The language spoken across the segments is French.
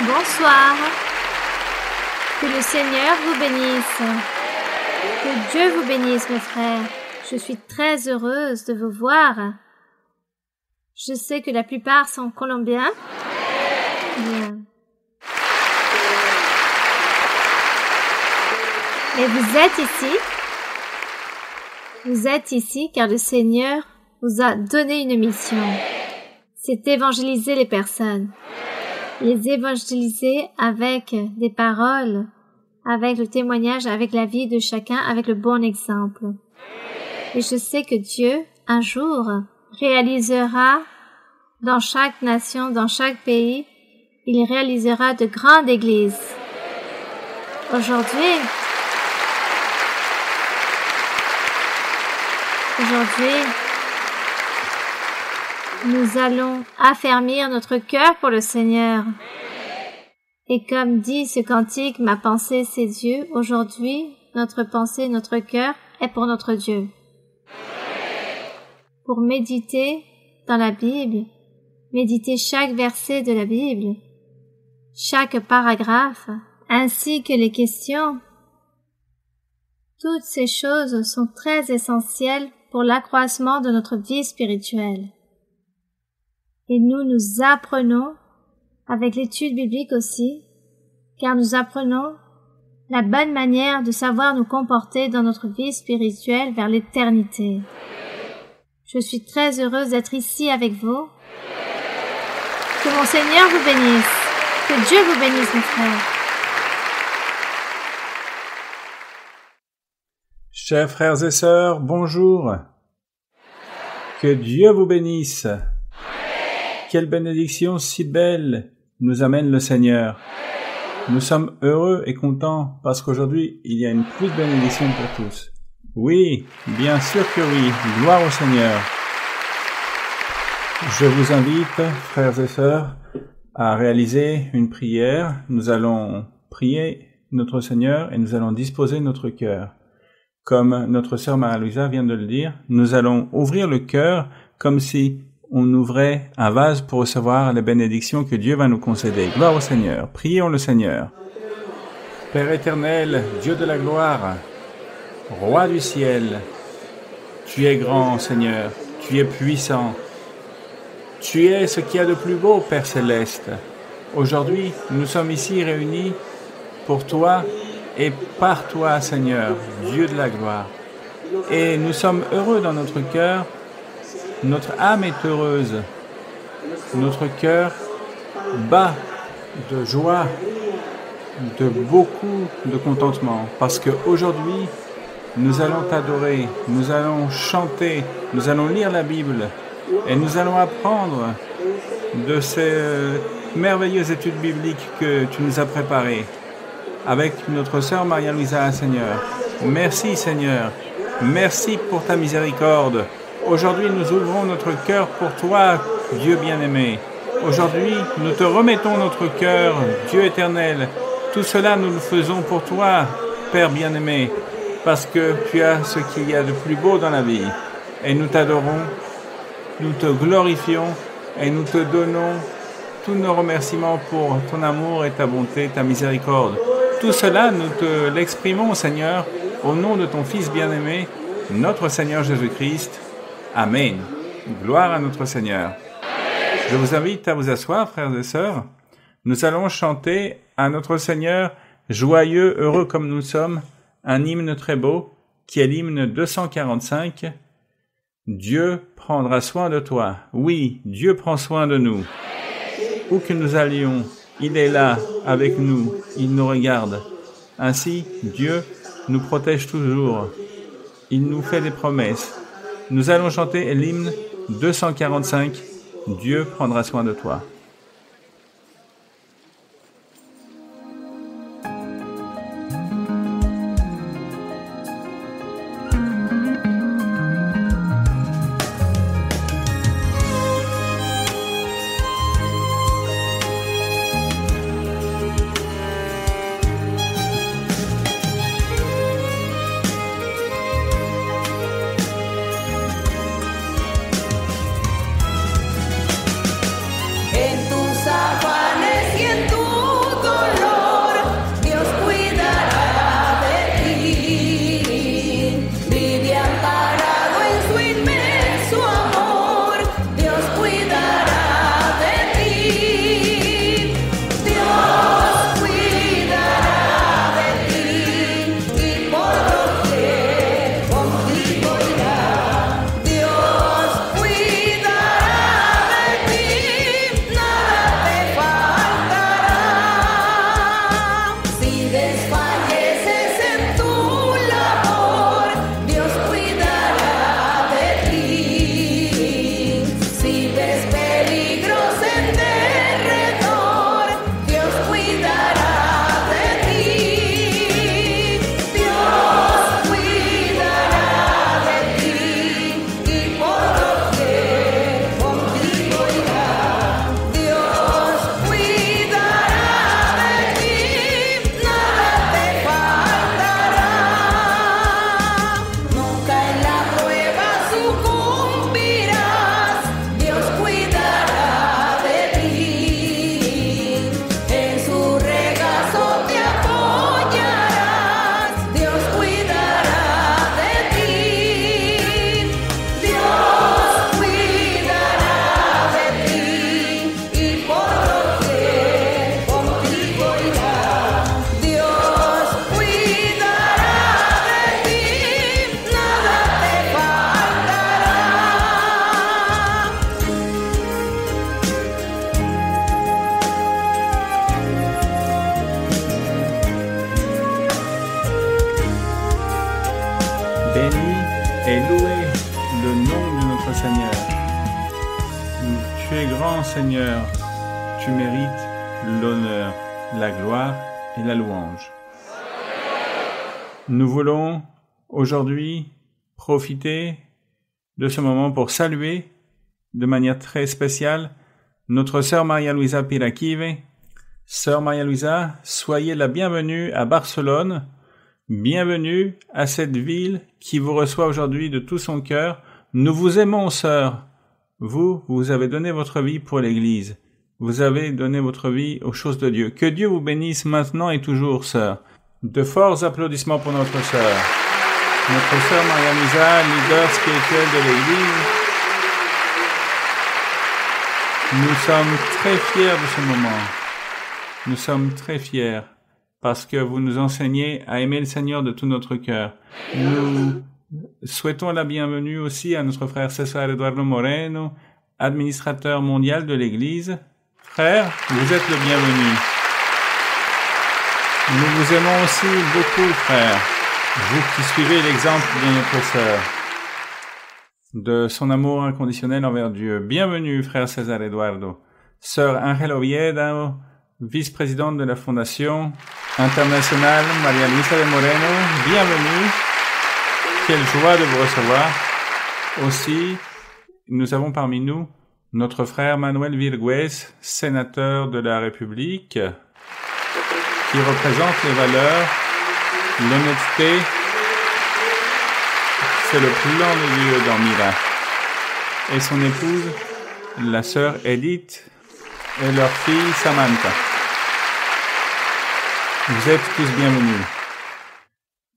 Bonsoir. Que le Seigneur vous bénisse. Que Dieu vous bénisse, mes frères. Je suis très heureuse de vous voir. Je sais que la plupart sont colombiens. Bien. Et vous êtes ici. Vous êtes ici car le Seigneur vous a donné une mission. C'est évangéliser les personnes. Les évangéliser avec des paroles, avec le témoignage, avec la vie de chacun, avec le bon exemple. Et je sais que Dieu, un jour, réalisera dans chaque nation, dans chaque pays, il réalisera de grandes églises. Aujourd'hui, nous allons affermir notre cœur pour le Seigneur. Et comme dit ce cantique, ma pensée c'est Dieu, aujourd'hui, notre pensée, notre cœur est pour notre Dieu. Pour méditer dans la Bible, méditer chaque verset de la Bible, chaque paragraphe, ainsi que les questions. Toutes ces choses sont très essentielles pour l'accroissement de notre vie spirituelle. Et nous apprenons, avec l'étude biblique aussi, car nous apprenons la bonne manière de savoir nous comporter dans notre vie spirituelle vers l'éternité. Je suis très heureuse d'être ici avec vous. Que mon Seigneur vous bénisse. Que Dieu vous bénisse, mes frères. Chers frères et sœurs, bonjour. Que Dieu vous bénisse. Quelle bénédiction si belle nous amène le Seigneur. Nous sommes heureux et contents parce qu'aujourd'hui, il y a une plus de bénédiction pour tous. Oui, bien sûr que oui, gloire au Seigneur. Je vous invite, frères et sœurs, à réaliser une prière. Nous allons prier notre Seigneur et nous allons disposer notre cœur. Comme notre sœur Marie-Louisa vient de le dire, nous allons ouvrir le cœur comme si on ouvrait un vase pour recevoir les bénédictions que Dieu va nous concéder. Gloire au Seigneur. Prions le Seigneur. Père éternel, Dieu de la gloire, Roi du ciel, tu es grand, Seigneur, tu es puissant. Tu es ce qu'il y a de plus beau, Père céleste. Aujourd'hui, nous sommes ici réunis pour toi et par toi, Seigneur, Dieu de la gloire. Et nous sommes heureux dans notre cœur. Notre âme est heureuse, notre cœur bat de joie, de beaucoup de contentement, parce qu'aujourd'hui, nous allons t'adorer, nous allons chanter, nous allons lire la Bible, et nous allons apprendre de ces merveilleuses études bibliques que tu nous as préparées, avec notre sœur Maria-Louisa, Seigneur. Merci, Seigneur, merci pour ta miséricorde. Aujourd'hui, nous ouvrons notre cœur pour toi, Dieu bien-aimé. Aujourd'hui, nous te remettons notre cœur, Dieu éternel. Tout cela, nous le faisons pour toi, Père bien-aimé, parce que tu as ce qu'il y a de plus beau dans la vie. Et nous t'adorons, nous te glorifions et nous te donnons tous nos remerciements pour ton amour et ta bonté, ta miséricorde. Tout cela, nous te l'exprimons, Seigneur, au nom de ton Fils bien-aimé, notre Seigneur Jésus-Christ. Amen. Gloire à notre Seigneur. Je vous invite à vous asseoir, frères et sœurs. Nous allons chanter à notre Seigneur, joyeux, heureux comme nous sommes, un hymne très beau, qui est l'hymne 245. Dieu prendra soin de toi. Oui, Dieu prend soin de nous. Où que nous allions, il est là, avec nous, il nous regarde. Ainsi, Dieu nous protège toujours. Il nous fait des promesses. Nous allons chanter l'hymne 245, Dieu prendra soin de toi. En es grand, Seigneur. Tu mérites l'honneur, la gloire et la louange. Nous voulons aujourd'hui profiter de ce moment pour saluer de manière très spéciale notre sœur Maria Luisa Piraquive. Sœur Maria Luisa, soyez la bienvenue à Barcelone. Bienvenue à cette ville qui vous reçoit aujourd'hui de tout son cœur. Nous vous aimons, sœur. Vous avez donné votre vie pour l'Église. Vous avez donné votre vie aux choses de Dieu. Que Dieu vous bénisse maintenant et toujours, sœur. De forts applaudissements pour notre sœur. Notre sœur Maria Luisa, leader spirituel de l'Église. Nous sommes très fiers de ce moment. Nous sommes très fiers parce que vous nous enseignez à aimer le Seigneur de tout notre cœur. Nous souhaitons la bienvenue aussi à notre frère César Eduardo Moreno, administrateur mondial de l'Église. Frère, vous êtes le bienvenu. Nous vous aimons aussi beaucoup, frère, vous qui suivez l'exemple de notre sœur, de son amour inconditionnel envers Dieu. Bienvenue, frère César Eduardo. Sœur Ángel Oviedo, vice-présidente de la Fondation internationale Maria Luisa de Moreno, bienvenue. Quelle joie de vous recevoir. Aussi, nous avons parmi nous notre frère Manuel Virgüez, sénateur de la République, qui représente les valeurs, l'honnêteté. C'est le plan de Dieu dans Mira. Et son épouse, la sœur Edith, et leur fille Samantha. Vous êtes tous bienvenus.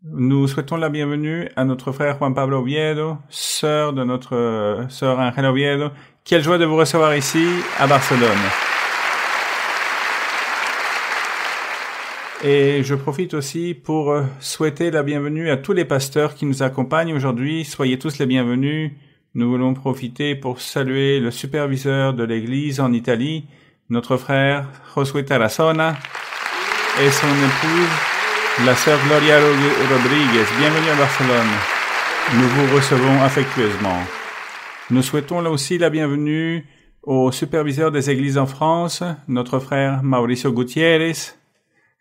Nous souhaitons la bienvenue à notre frère Juan Pablo Oviedo, sœur de notre sœur Ángel Oviedo. Quelle joie de vous recevoir ici, à Barcelone. Et je profite aussi pour souhaiter la bienvenue à tous les pasteurs qui nous accompagnent aujourd'hui. Soyez tous les bienvenus. Nous voulons profiter pour saluer le superviseur de l'Église en Italie, notre frère Josué Tarazona, et son épouse, la sœur Gloria Rodriguez. Bienvenue à Barcelone. Nous vous recevons affectueusement. Nous souhaitons là aussi la bienvenue au superviseur des églises en France, notre frère Mauricio Gutiérrez,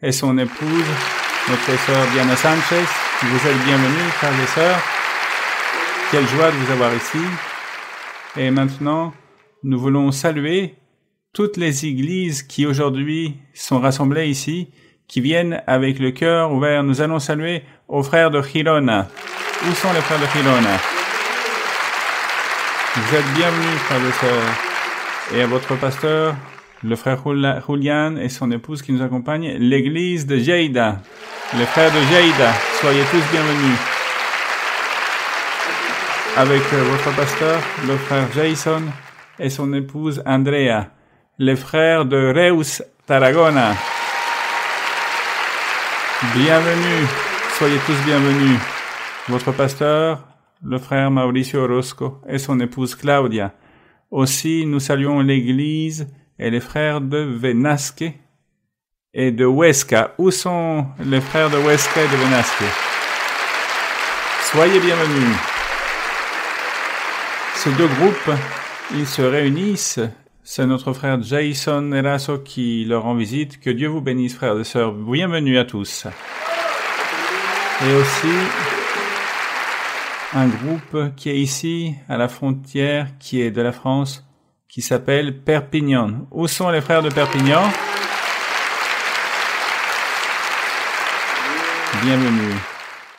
et son épouse, notre sœur Diana Sanchez. Vous êtes bienvenus, frères et sœurs. Quelle joie de vous avoir ici. Et maintenant, nous voulons saluer toutes les églises qui aujourd'hui sont rassemblées ici, qui viennent avec le cœur ouvert. Nous allons saluer aux frères de Girona. Où sont les frères de Girona? Vous êtes bienvenus, frères et sœurs. Et à votre pasteur, le frère Julian et son épouse qui nous accompagnent, l'église de Lleida. Les frères de Lleida, soyez tous bienvenus. Avec votre pasteur, le frère Jason et son épouse Andrea. Les frères de Reus, Tarragona. Bienvenue, soyez tous bienvenus. Votre pasteur, le frère Mauricio Orozco et son épouse Claudia. Aussi, nous saluons l'église et les frères de Venasque et de Huesca. Où sont les frères de Huesca et de Venasque? Soyez bienvenus. Ces deux groupes, ils se réunissent. C'est notre frère Jason Eraso qui leur rend visite. Que Dieu vous bénisse, frères et sœurs. Bienvenue à tous. Et aussi, un groupe qui est ici, à la frontière, qui est de la France, qui s'appelle Perpignan. Où sont les frères de Perpignan? Bienvenue.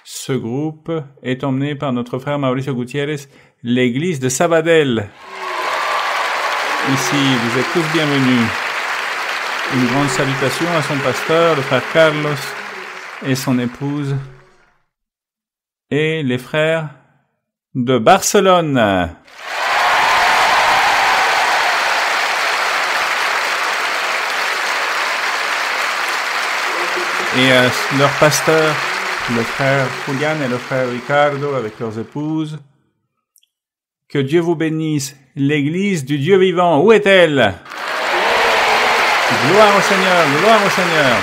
Ce groupe est emmené par notre frère Mauricio Gutiérrez, l'église de Sabadell. Ici, vous êtes tous bienvenus. Une grande salutation à son pasteur, le frère Carlos, et son épouse, et les frères de Barcelone. Et leur pasteur, le frère Julian et le frère Ricardo avec leurs épouses. Que Dieu vous bénisse, l'église du Dieu vivant. Où est-elle? Gloire au Seigneur, gloire au Seigneur.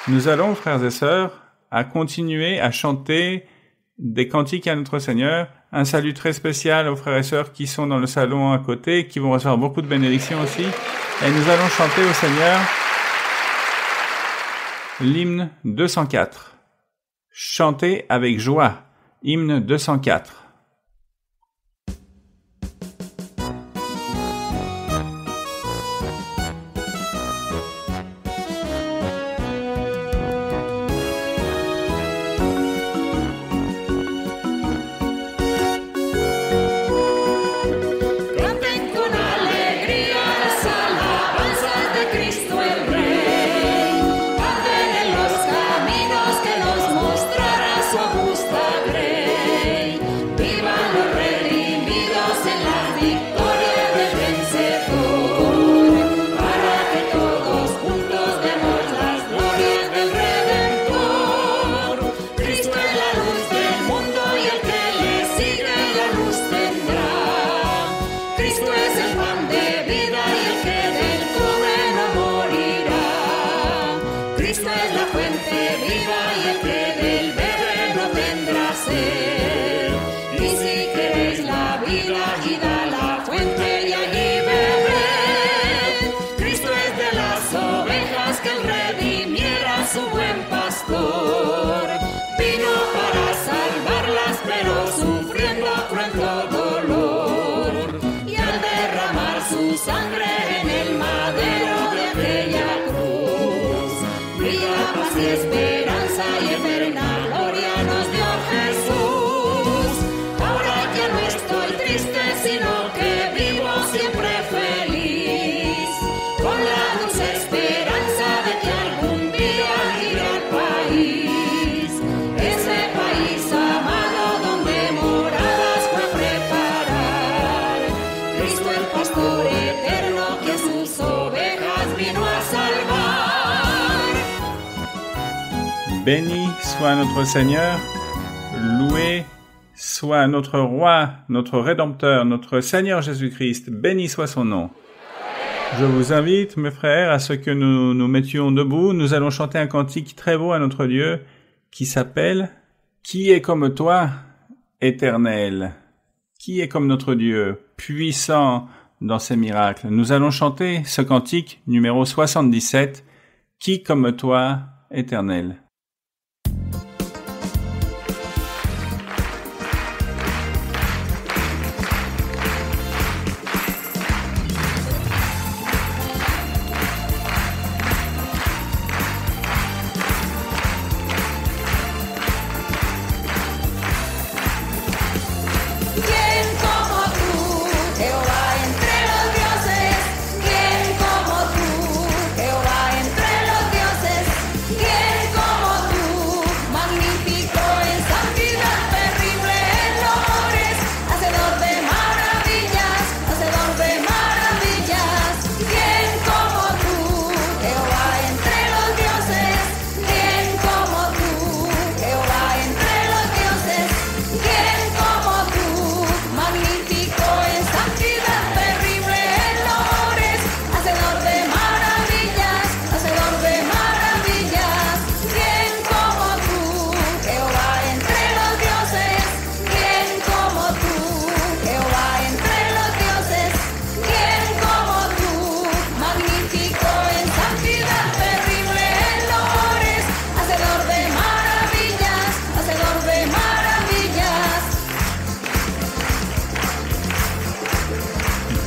Nous allons, frères et sœurs, à continuer à chanter des cantiques à notre Seigneur. Un salut très spécial aux frères et sœurs qui sont dans le salon à côté, qui vont recevoir beaucoup de bénédictions aussi. Et nous allons chanter au Seigneur l'hymne 204. Chantez avec joie. Hymne 204. Béni soit notre Seigneur, loué soit notre Roi, notre Rédempteur, notre Seigneur Jésus-Christ, béni soit son nom. Je vous invite, mes frères, à ce que nous nous mettions debout. Nous allons chanter un cantique très beau à notre Dieu qui s'appelle « Qui est comme toi, Éternel ?» Qui est comme notre Dieu, puissant dans ses miracles. Nous allons chanter ce cantique numéro 77, « Qui comme toi, Éternel ?»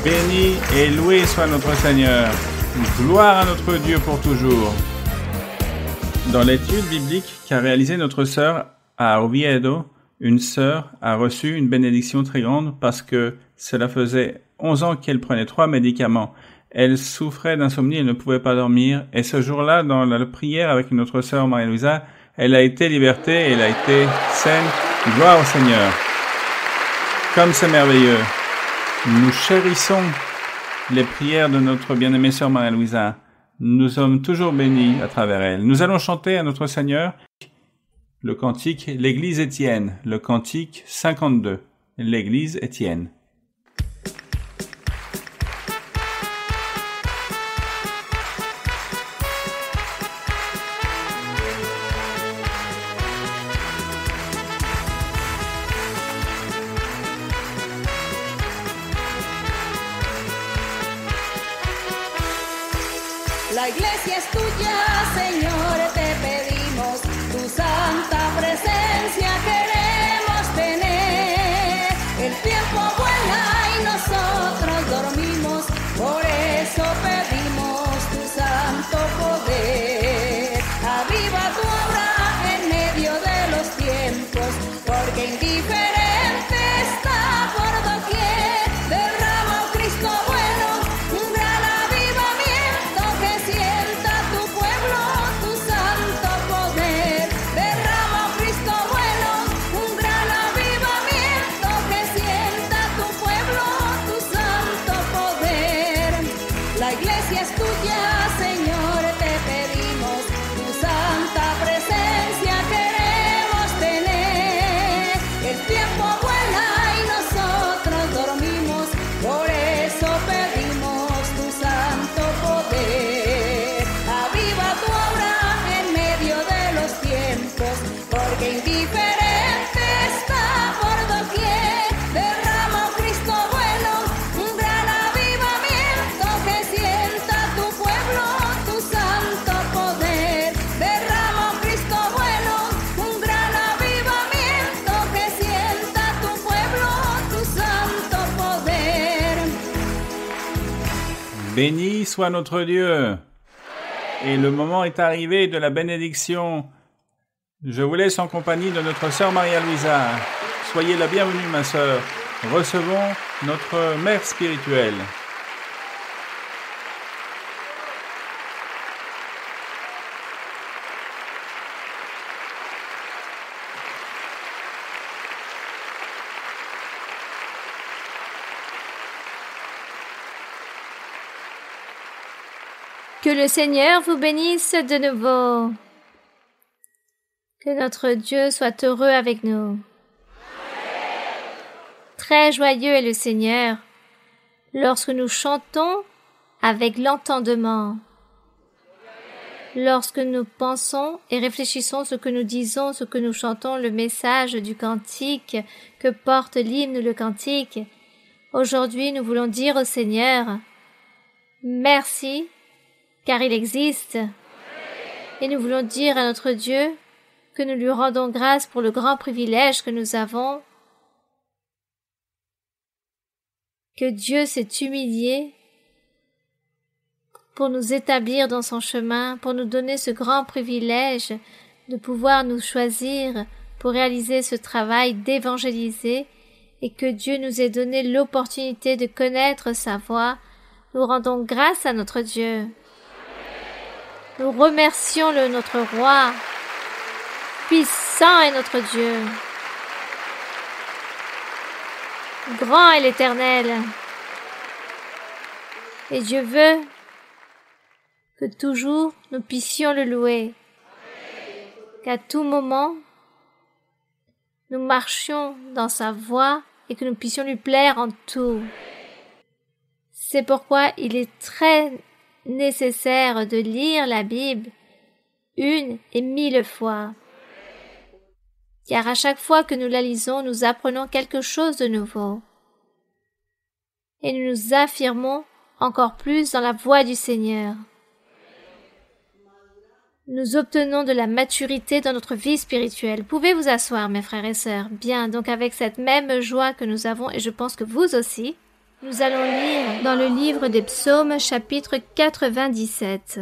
Béni et loué soit notre Seigneur. Gloire à notre Dieu pour toujours. Dans l'étude biblique qu'a réalisée notre sœur à Oviedo, une sœur a reçu une bénédiction très grande parce que cela faisait 11 ans qu'elle prenait 3 médicaments. Elle souffrait d'insomnie, elle ne pouvait pas dormir. Et ce jour-là, dans la prière avec notre sœur Marie-Louisa, elle a été libertée, elle a été saine. Gloire au Seigneur. Comme c'est merveilleux. Nous chérissons les prières de notre bien-aimée sœur Marie-Louisa. Nous sommes toujours bénis à travers elle. Nous allons chanter à notre Seigneur le cantique « L'Église Étienne », le cantique 52, « L'Église Étienne ». La iglesia es tuya, Señor, te pedimos, tu santa presencia queremos tener. El tiempo vuela y nosotros dormimos, por eso pedimos tu santo poder. Aviva tu obra en medio de los tiempos, porque indiferente está por doquier. Derrama, oh Cristo bueno, un gran avivamiento que sienta tu pueblo tu santo poder. Derrama, oh Cristo bueno, un gran avivamiento que sienta tu pueblo tu santo poder. La iglesia es tuya, Señor, te pedimos, tu santa presencia queremos tener. El tiempo vuela y nosotros dormimos, por eso pedimos tu santo poder. Aviva tu obra en medio de los tiempos, porque indiferente está por doquier. Derrama, oh Cristo bueno, un gran avivamiento que sienta tu pueblo tu santo poder. Derrama, oh Cristo bueno, un gran avivamiento que sienta tu pueblo tu santo poder. Béni soit notre Dieu. Et le moment est arrivé de la bénédiction. Je vous laisse en compagnie de notre sœur Maria-Louisa. Soyez la bienvenue, ma sœur. Recevons notre mère spirituelle. Que le Seigneur vous bénisse de nouveau. Que notre Dieu soit heureux avec nous. Très joyeux est le Seigneur lorsque nous chantons avec l'entendement. Lorsque nous pensons et réfléchissons ce que nous disons, ce que nous chantons, le message du cantique que porte l'hymne, le cantique. Aujourd'hui, nous voulons dire au Seigneur, merci, car il existe. Et nous voulons dire à notre Dieu que nous lui rendons grâce pour le grand privilège que nous avons, que Dieu s'est humilié pour nous établir dans son chemin, pour nous donner ce grand privilège de pouvoir nous choisir pour réaliser ce travail d'évangéliser et que Dieu nous ait donné l'opportunité de connaître sa voix. Nous rendons grâce à notre Dieu. Nous remercions notre roi. Puissant est notre Dieu. Grand est l'Éternel. Et Dieu veut que toujours nous puissions le louer. Qu'à tout moment, nous marchions dans sa voie et que nous puissions lui plaire en tout. C'est pourquoi il est très nécessaire de lire la Bible 1 et 1000 fois. Car à chaque fois que nous la lisons, nous apprenons quelque chose de nouveau. Et nous nous affirmons encore plus dans la voie du Seigneur. Nous obtenons de la maturité dans notre vie spirituelle. Pouvez vous asseoir, mes frères et sœurs. Bien, donc avec cette même joie que nous avons, et je pense que vous aussi, nous allons lire dans le livre des Psaumes, chapitre 97.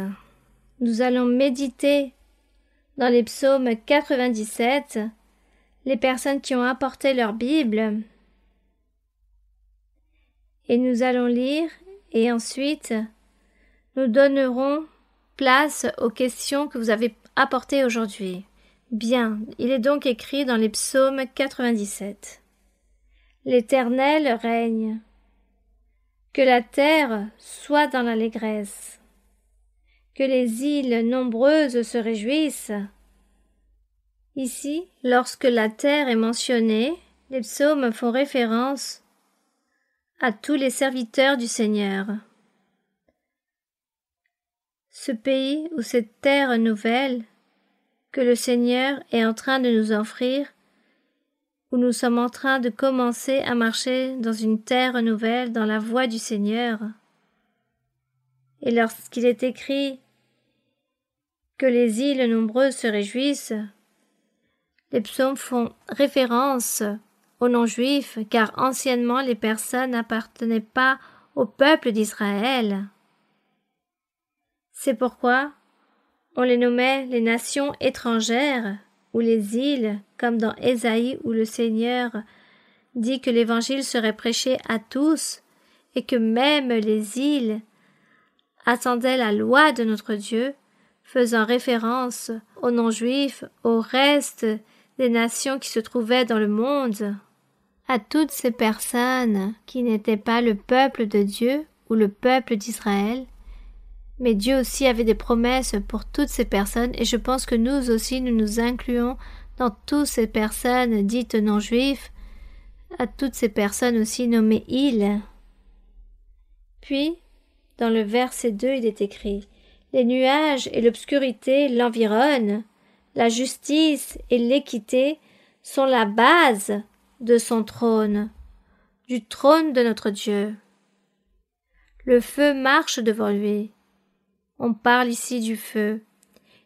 Nous allons méditer dans les Psaumes 97, les personnes qui ont apporté leur Bible. Et nous allons lire, et ensuite, nous donnerons place aux questions que vous avez apportées aujourd'hui. Bien, il est donc écrit dans les Psaumes 97. L'Éternel règne. Que la terre soit dans l'allégresse. Que les îles nombreuses se réjouissent. Ici, lorsque la terre est mentionnée, les psaumes font référence à tous les serviteurs du Seigneur. Ce pays ou cette terre nouvelle que le Seigneur est en train de nous offrir, où nous sommes en train de commencer à marcher dans une terre nouvelle, dans la voie du Seigneur. Et lorsqu'il est écrit que les îles nombreuses se réjouissent. Les psaumes font référence aux non-juifs, car anciennement les personnes n'appartenaient pas au peuple d'Israël. C'est pourquoi on les nommait les nations étrangères ou les îles, comme dans Ésaïe où le Seigneur dit que l'Évangile serait prêché à tous et que même les îles attendaient la loi de notre Dieu, faisant référence aux non-juifs, au reste des nations qui se trouvaient dans le monde, à toutes ces personnes qui n'étaient pas le peuple de Dieu ou le peuple d'Israël. Mais Dieu aussi avait des promesses pour toutes ces personnes et je pense que nous aussi nous nous incluons dans toutes ces personnes dites non-juifs, à toutes ces personnes aussi nommées îles. Puis, dans le verset 2, il est écrit « Les nuages et l'obscurité l'environnent, la justice et l'équité sont la base de son trône, du trône de notre Dieu. Le feu marche devant lui. » On parle ici du feu,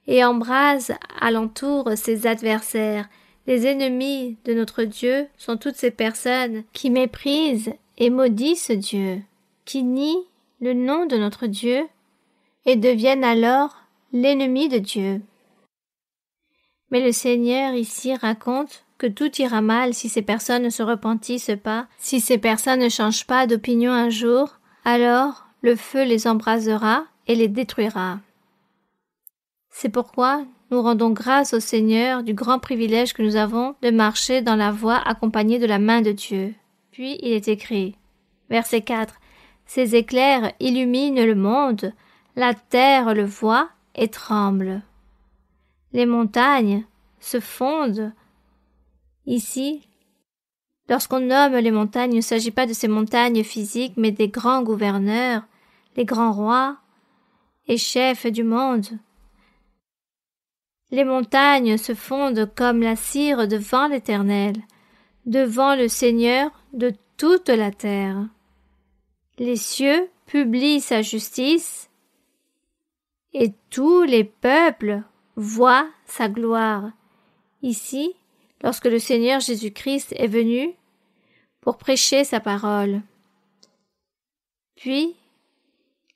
et embrase alentour ses adversaires. Les ennemis de notre Dieu sont toutes ces personnes qui méprisent et maudissent Dieu, qui nient le nom de notre Dieu et deviennent alors l'ennemi de Dieu. Mais le Seigneur ici raconte que tout ira mal si ces personnes ne se repentissent pas, si ces personnes ne changent pas d'opinion un jour, alors le feu les embrasera et les détruira. C'est pourquoi nous rendons grâce au Seigneur du grand privilège que nous avons de marcher dans la voie accompagnée de la main de Dieu. Puis il est écrit, verset 4, « Ces éclairs illuminent le monde, la terre le voit et tremble. » Les montagnes se fondent. Ici, lorsqu'on nomme les montagnes, il ne s'agit pas de ces montagnes physiques, mais des grands gouverneurs, les grands rois, et chef du monde. Les montagnes se fondent comme la cire devant l'Éternel, devant le Seigneur de toute la terre. Les cieux publient sa justice, et tous les peuples voient sa gloire. Ici, lorsque le Seigneur Jésus-Christ est venu pour prêcher sa parole. Puis,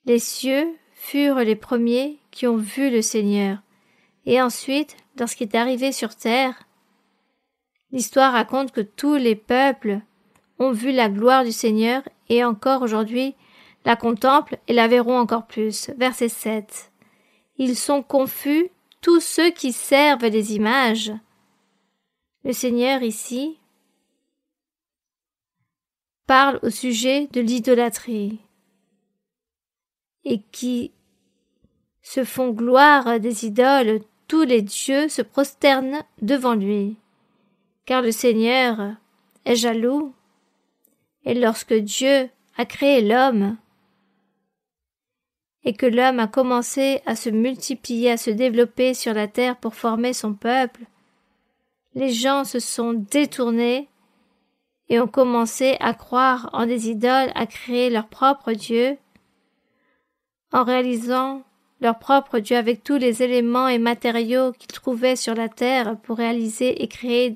les cieux furent les premiers qui ont vu le Seigneur. Et ensuite, lorsqu'il est arrivé sur terre, l'histoire raconte que tous les peuples ont vu la gloire du Seigneur et encore aujourd'hui la contemplent et la verront encore plus. Verset 7. Ils sont confus, tous ceux qui servent les images. Le Seigneur ici parle au sujet de l'idolâtrie et qui se font gloire des idoles, tous les dieux se prosternent devant lui, car le Seigneur est jaloux, et lorsque Dieu a créé l'homme, et que l'homme a commencé à se multiplier, à se développer sur la terre pour former son peuple, les gens se sont détournés et ont commencé à croire en des idoles, à créer leur propre Dieu, en réalisant leur propre Dieu avec tous les éléments et matériaux qu'ils trouvaient sur la terre pour réaliser et créer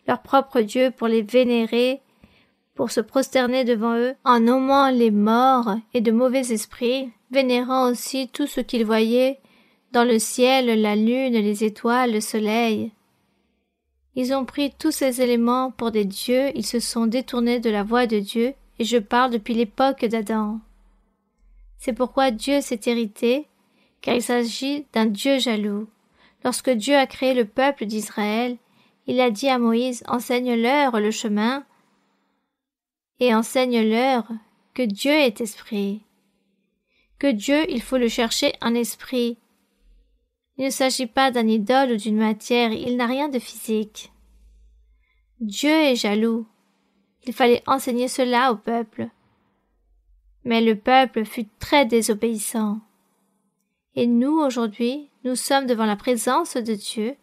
leur propre Dieu, pour les vénérer, pour se prosterner devant eux, en nommant les morts et de mauvais esprits, vénérant aussi tout ce qu'ils voyaient dans le ciel, la lune, les étoiles, le soleil. Ils ont pris tous ces éléments pour des dieux, ils se sont détournés de la voie de Dieu, et je parle depuis l'époque d'Adam. C'est pourquoi Dieu s'est irrité, car il s'agit d'un Dieu jaloux. Lorsque Dieu a créé le peuple d'Israël, il a dit à Moïse, « Enseigne-leur le chemin, et enseigne-leur que Dieu est esprit. » Que Dieu, il faut le chercher en esprit. Il ne s'agit pas d'un idole ou d'une matière, il n'a rien de physique. Dieu est jaloux. Il fallait enseigner cela au peuple. Mais le peuple fut très désobéissant. Et nous, aujourd'hui, nous sommes devant la présence de Dieu,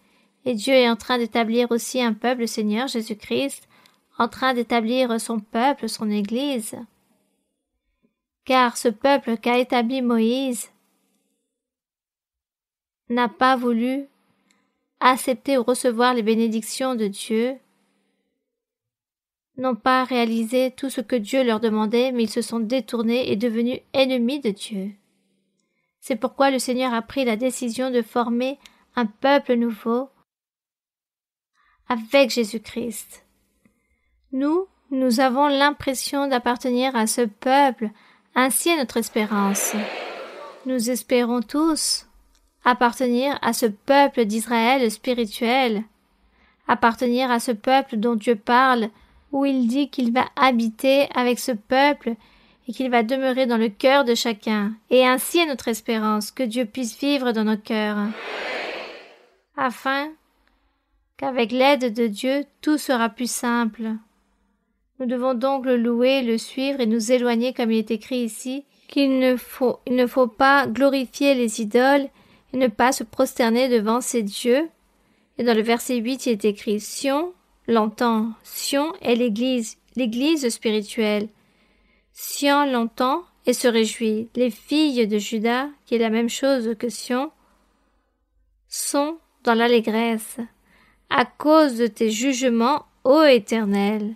et Dieu est en train d'établir aussi un peuple, le Seigneur Jésus-Christ, en train d'établir son peuple, son Église. Car ce peuple qu'a établi Moïse n'a pas voulu accepter ou recevoir les bénédictions de Dieu, n'ont pas réalisé tout ce que Dieu leur demandait, mais ils se sont détournés et devenus ennemis de Dieu. C'est pourquoi le Seigneur a pris la décision de former un peuple nouveau avec Jésus-Christ. Nous avons l'impression d'appartenir à ce peuple, ainsi est notre espérance. Nous espérons tous appartenir à ce peuple d'Israël spirituel, appartenir à ce peuple dont Dieu parle, où il dit qu'il va habiter avec ce peuple et qu'il va demeurer dans le cœur de chacun. Et ainsi est notre espérance, que Dieu puisse vivre dans nos cœurs, afin qu'avec l'aide de Dieu, tout sera plus simple. Nous devons donc le louer, le suivre et nous éloigner, comme il est écrit ici, qu'il ne faut pas glorifier les idoles et ne pas se prosterner devant ces dieux. Et dans le verset 8, il est écrit Sion, l'entend. Sion est l'église spirituelle. Sion l'entend et se réjouit. Les filles de Juda, qui est la même chose que Sion, sont dans l'allégresse, à cause de tes jugements, ô Éternel.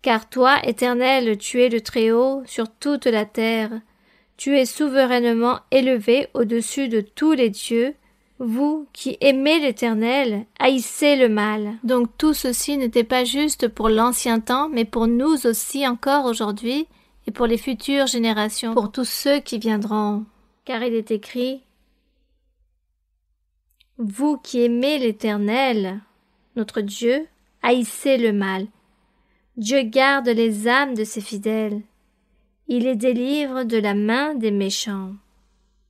Car toi, Éternel, tu es le Très-Haut sur toute la terre. Tu es souverainement élevé au-dessus de tous les dieux. Vous qui aimez l'Éternel, haïssez le mal. Donc tout ceci n'était pas juste pour l'ancien temps, mais pour nous aussi encore aujourd'hui, et pour les futures générations, pour tous ceux qui viendront. Car il est écrit « Vous qui aimez l'Éternel, notre Dieu, haïssez le mal. Dieu garde les âmes de ses fidèles. Il les délivre de la main des méchants. »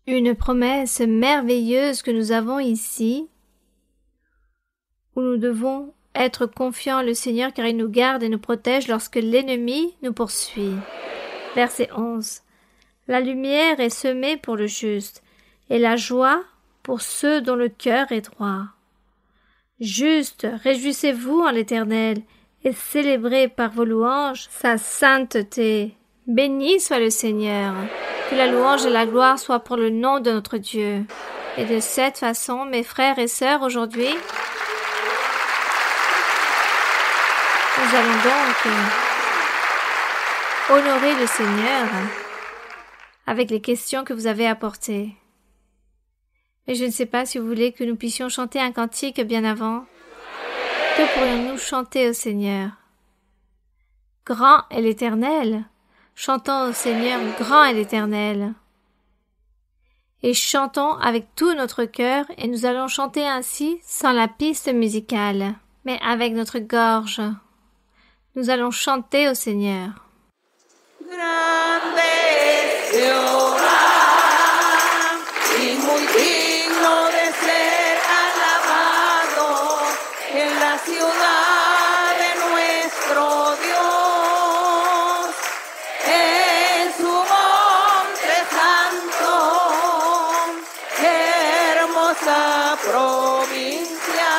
Une promesse merveilleuse que nous avons ici, où nous devons être confiants en le Seigneur car il nous garde et nous protège lorsque l'ennemi nous poursuit. Verset 11. La lumière est semée pour le juste, et la joie pour ceux dont le cœur est droit. Juste, réjouissez-vous en l'Éternel, et célébrez par vos louanges sa sainteté. Béni soit le Seigneur. Que la louange et la gloire soient pour le nom de notre Dieu. Et de cette façon, mes frères et sœurs, aujourd'hui, nous allons donc honorer le Seigneur avec les questions que vous avez apportées. Mais je ne sais pas si vous voulez que nous puissions chanter un cantique bien avant. Que pourrions-nous chanter au Seigneur? Grand est l'Éternel. Chantons au Seigneur, grand est l'Éternel. Et chantons avec tout notre cœur, et nous allons chanter ainsi sans la piste musicale, mais avec notre gorge. Nous allons chanter au Seigneur. Grande es Jehová, y muy digno de ser alabado en la ciudad de nuestro Dios, en su monte santo, hermosa provincia,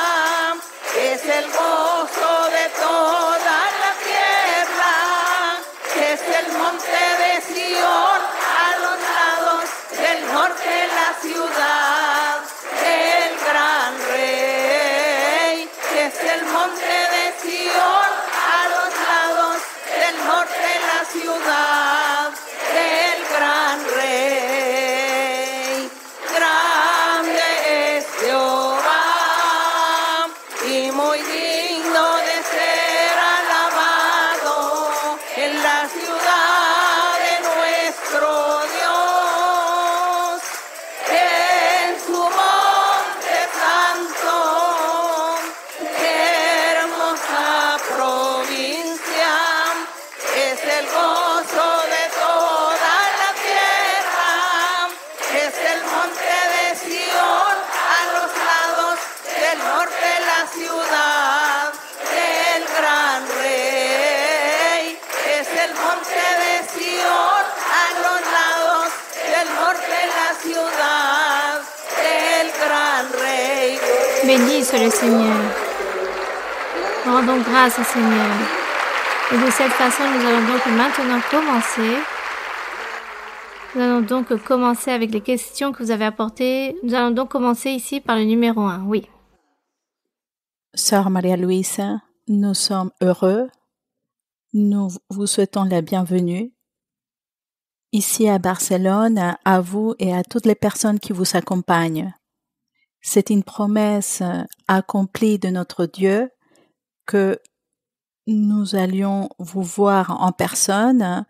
es el gozo de toda la tierra, es el monte de Sión, a los lados del norte la ciudad del gran rey, es el monte de Sión, a los lados del norte la ciudad del gran rey. Grande es Jehová y muy digno de ser alabado en la ciudad de nuestro Dios, en su monte santo, hermosa provincia, es el gozo de toda la tierra, es el monte de Sión, a los lados del norte la ciudad del gran rey, es el monte de Sión, a los lados del norte la ciudad del gran rey. Béni soit le Seigneur. Rendons grâce au Seigneur. Et de cette façon, nous allons donc maintenant commencer Nous allons donc commencer avec les questions que vous avez apportées. Nous allons donc commencer ici par le numéro 1, oui. Sœur Maria-Louisa, nous sommes heureux. Nous vous souhaitons la bienvenue ici à Barcelone, à vous et à toutes les personnes qui vous accompagnent. C'est une promesse accomplie de notre Dieu que nous allions vous voir en personne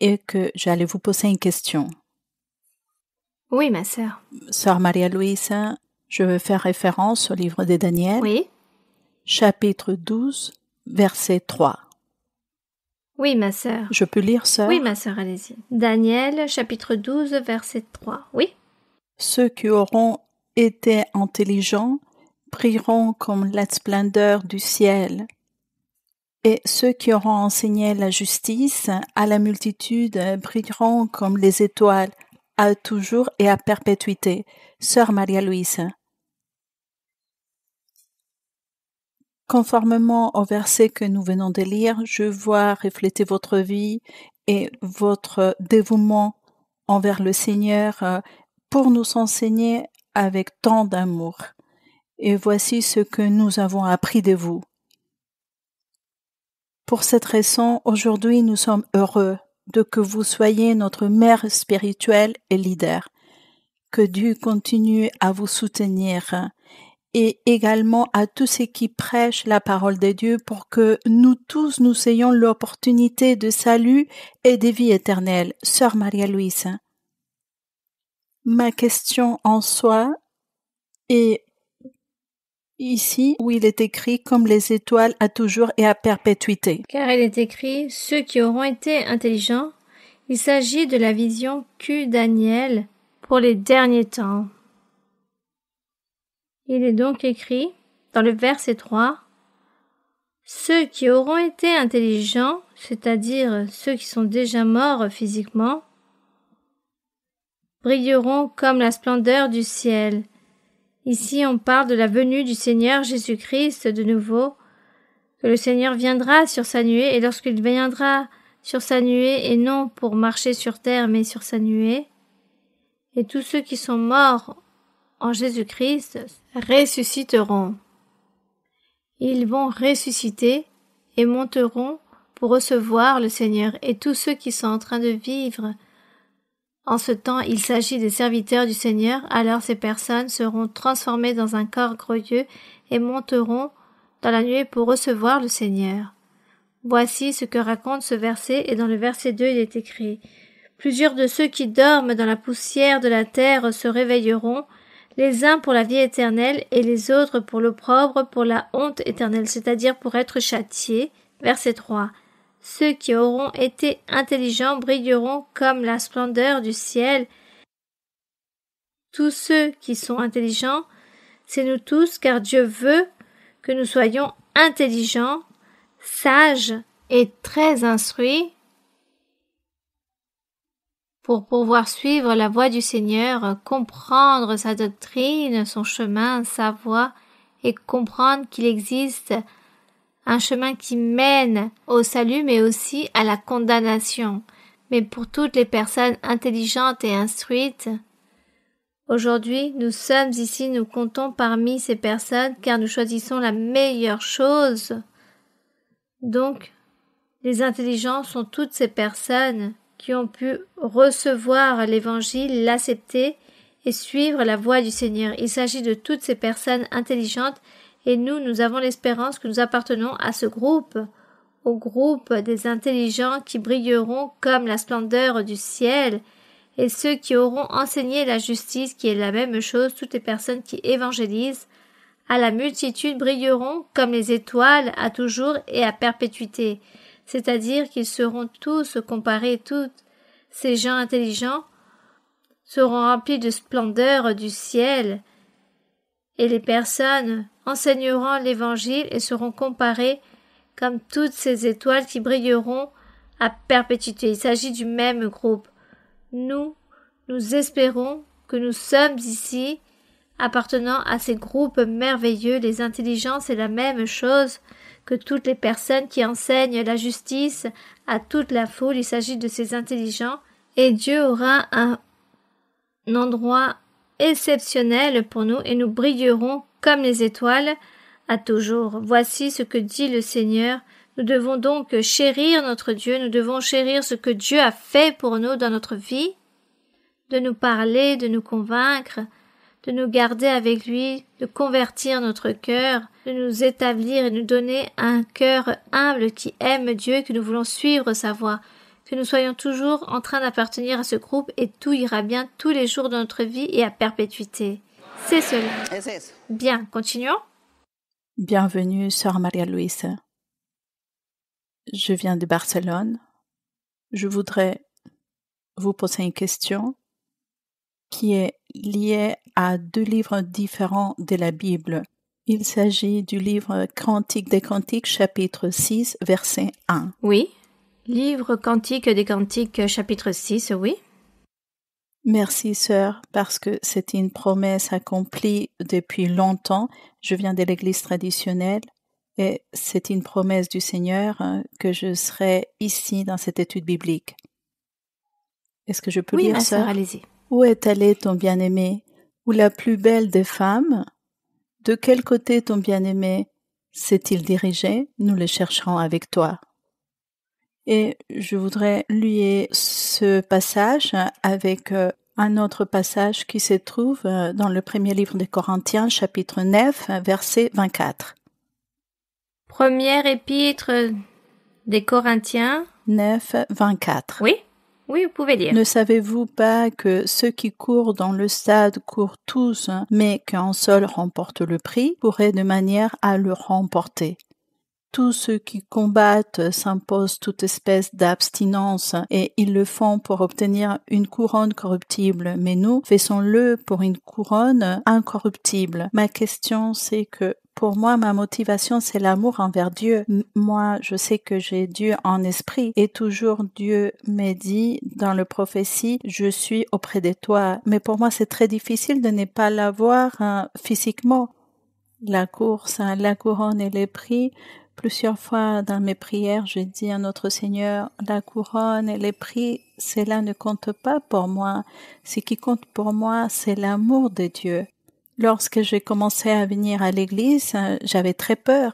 et que j'allais vous poser une question. Oui, ma sœur. Sœur Maria-Louisa, je veux faire référence au livre de Daniel, Oui. chapitre 12, verset 3. Oui, ma sœur. Je peux lire, sœur? Oui, ma sœur, allez-y. Daniel, chapitre 12, verset 3. Oui. Ceux qui auront été intelligents brilleront comme la splendeur du ciel. Et ceux qui auront enseigné la justice à la multitude brilleront comme les étoiles à toujours et à perpétuité. Sœur Maria-Louisa. Conformément au verset que nous venons de lire, je vois refléter votre vie et votre dévouement envers le Seigneur pour nous enseigner avec tant d'amour. Et voici ce que nous avons appris de vous. Pour cette raison, aujourd'hui, nous sommes heureux de que vous soyez notre mère spirituelle et leader. Que Dieu continue à vous soutenir et également à tous ceux qui prêchent la parole de Dieu pour que nous tous nous ayons l'opportunité de salut et de vie éternelle. Sœur Maria-Louisa, ma question en soi est ici où il est écrit comme les étoiles à toujours et à perpétuité. Car il est écrit, ceux qui auront été intelligents, il s'agit de la vision qu'eut Daniel pour les derniers temps. Il est donc écrit, dans le verset 3, ceux qui auront été intelligents, c'est-à-dire ceux qui sont déjà morts physiquement, brilleront comme la splendeur du ciel. Ici, on parle de la venue du Seigneur Jésus-Christ de nouveau, que le Seigneur viendra sur sa nuée, et lorsqu'il viendra sur sa nuée, et non pour marcher sur terre, mais sur sa nuée, et tous ceux qui sont morts en Jésus-Christ ressusciteront. Ils vont ressusciter et monteront pour recevoir le Seigneur, et tous ceux qui sont en train de vivre en ce temps, il s'agit des serviteurs du Seigneur, alors ces personnes seront transformées dans un corps glorieux et monteront dans la nuée pour recevoir le Seigneur. Voici ce que raconte ce verset, et dans le verset 2 il est écrit « Plusieurs de ceux qui dorment dans la poussière de la terre se réveilleront, les uns pour la vie éternelle et les autres pour l'opprobre, pour la honte éternelle, c'est-à-dire pour être châtiés. » Verset 3. Ceux qui auront été intelligents brilleront comme la splendeur du ciel. Tous ceux qui sont intelligents, c'est nous tous, car Dieu veut que nous soyons intelligents, sages et très instruits pour pouvoir suivre la voie du Seigneur, comprendre sa doctrine, son chemin, sa voie, et comprendre qu'il existe un chemin qui mène au salut, mais aussi à la condamnation. Mais pour toutes les personnes intelligentes et instruites, aujourd'hui, nous sommes ici, nous comptons parmi ces personnes, car nous choisissons la meilleure chose. Donc, les intelligents sont toutes ces personnes qui ont pu recevoir l'Évangile, l'accepter et suivre la voie du Seigneur. Il s'agit de toutes ces personnes intelligentes. Et nous avons l'espérance que nous appartenons à ce groupe, au groupe des intelligents qui brilleront comme la splendeur du ciel, et ceux qui auront enseigné la justice, qui est la même chose, toutes les personnes qui évangélisent, à la multitude brilleront comme les étoiles à toujours et à perpétuité. C'est-à-dire qu'ils seront tous comparés, tous ces gens intelligents seront remplis de splendeur du ciel, et les personnes enseigneront l'Évangile et seront comparées comme toutes ces étoiles qui brilleront à perpétuité. Il s'agit du même groupe. Nous espérons que nous sommes ici appartenant à ces groupes merveilleux. Les intelligents, c'est la même chose que toutes les personnes qui enseignent la justice à toute la foule. Il s'agit de ces intelligents Et Dieu aura un endroit exceptionnel pour nous et nous brillerons comme les étoiles à toujours. Voici ce que dit le Seigneur. Nous devons donc chérir notre Dieu, nous devons chérir ce que Dieu a fait pour nous dans notre vie, de nous parler, de nous convaincre, de nous garder avec lui, de convertir notre cœur, de nous établir et nous donner un cœur humble qui aime Dieu, que nous voulons suivre sa voie, que nous soyons toujours en train d'appartenir à ce groupe et tout ira bien tous les jours de notre vie et à perpétuité. C'est cela. Bien, continuons. Bienvenue, Sœur Maria-Louise. Je viens de Barcelone. Je voudrais vous poser une question qui est liée à 2 livres différents de la Bible. Il s'agit du livre Cantique des Cantiques, chapitre 6, verset 1. Oui. Livre Cantique des Cantiques, chapitre 6, oui. Merci, sœur, parce que c'est une promesse accomplie depuis longtemps. Je viens de l'Église traditionnelle et c'est une promesse du Seigneur que je serai ici dans cette étude biblique. Est-ce que je peux lire, ma sœur? allez-y. Où est allé ton bien-aimé? Ou la plus belle des femmes? De quel côté ton bien-aimé s'est-il dirigé? Nous le chercherons avec toi. Et je voudrais lier ce passage avec un autre passage qui se trouve dans le premier livre des Corinthiens, chapitre 9, verset 24. Première épître des Corinthiens. 9, 24. Oui, oui, vous pouvez lire. Ne savez-vous pas que ceux qui courent dans le stade courent tous, mais qu'un seul remporte le prix, pourrait de manière à le remporter? Tous ceux qui combattent s'imposent toute espèce d'abstinence et ils le font pour obtenir une couronne corruptible, mais nous faisons-le pour une couronne incorruptible. Ma question, c'est que pour moi, ma motivation, c'est l'amour envers Dieu. Moi, je sais que j'ai Dieu en esprit et toujours Dieu me dit dans le prophétie, je suis auprès de toi. Mais pour moi, c'est très difficile de ne pas l'avoir physiquement. La course, la couronne et les prix. Plusieurs fois dans mes prières, je dis à notre Seigneur, la couronne et les prix, cela ne compte pas pour moi. Ce qui compte pour moi, c'est l'amour de Dieu. Lorsque j'ai commencé à venir à l'église, j'avais très peur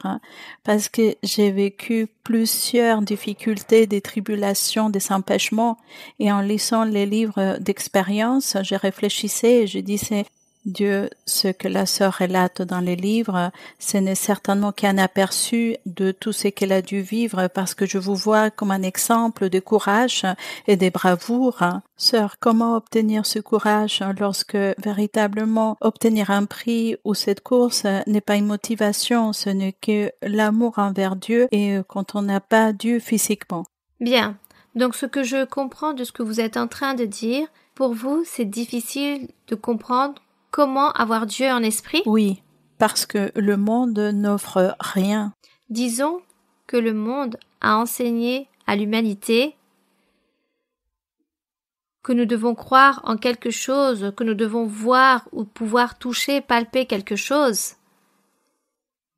parce que j'ai vécu plusieurs difficultés, des tribulations, des empêchements. Et en lisant les livres d'expérience, je réfléchissais et je disais, Dieu, ce que la sœur relate dans les livres, ce n'est certainement qu'un aperçu de tout ce qu'elle a dû vivre parce que je vous vois comme un exemple de courage et de bravoure. Sœur, comment obtenir ce courage lorsque véritablement obtenir un prix ou cette course n'est pas une motivation, ce n'est que l'amour envers Dieu et quand on n'a pas Dieu physiquement? Bien. Donc ce que je comprends de ce que vous êtes en train de dire, pour vous, c'est difficile de comprendre comment avoir Dieu en esprit? Oui, parce que le monde n'offre rien. Disons que le monde a enseigné à l'humanité que nous devons croire en quelque chose, que nous devons voir ou pouvoir toucher, palper quelque chose.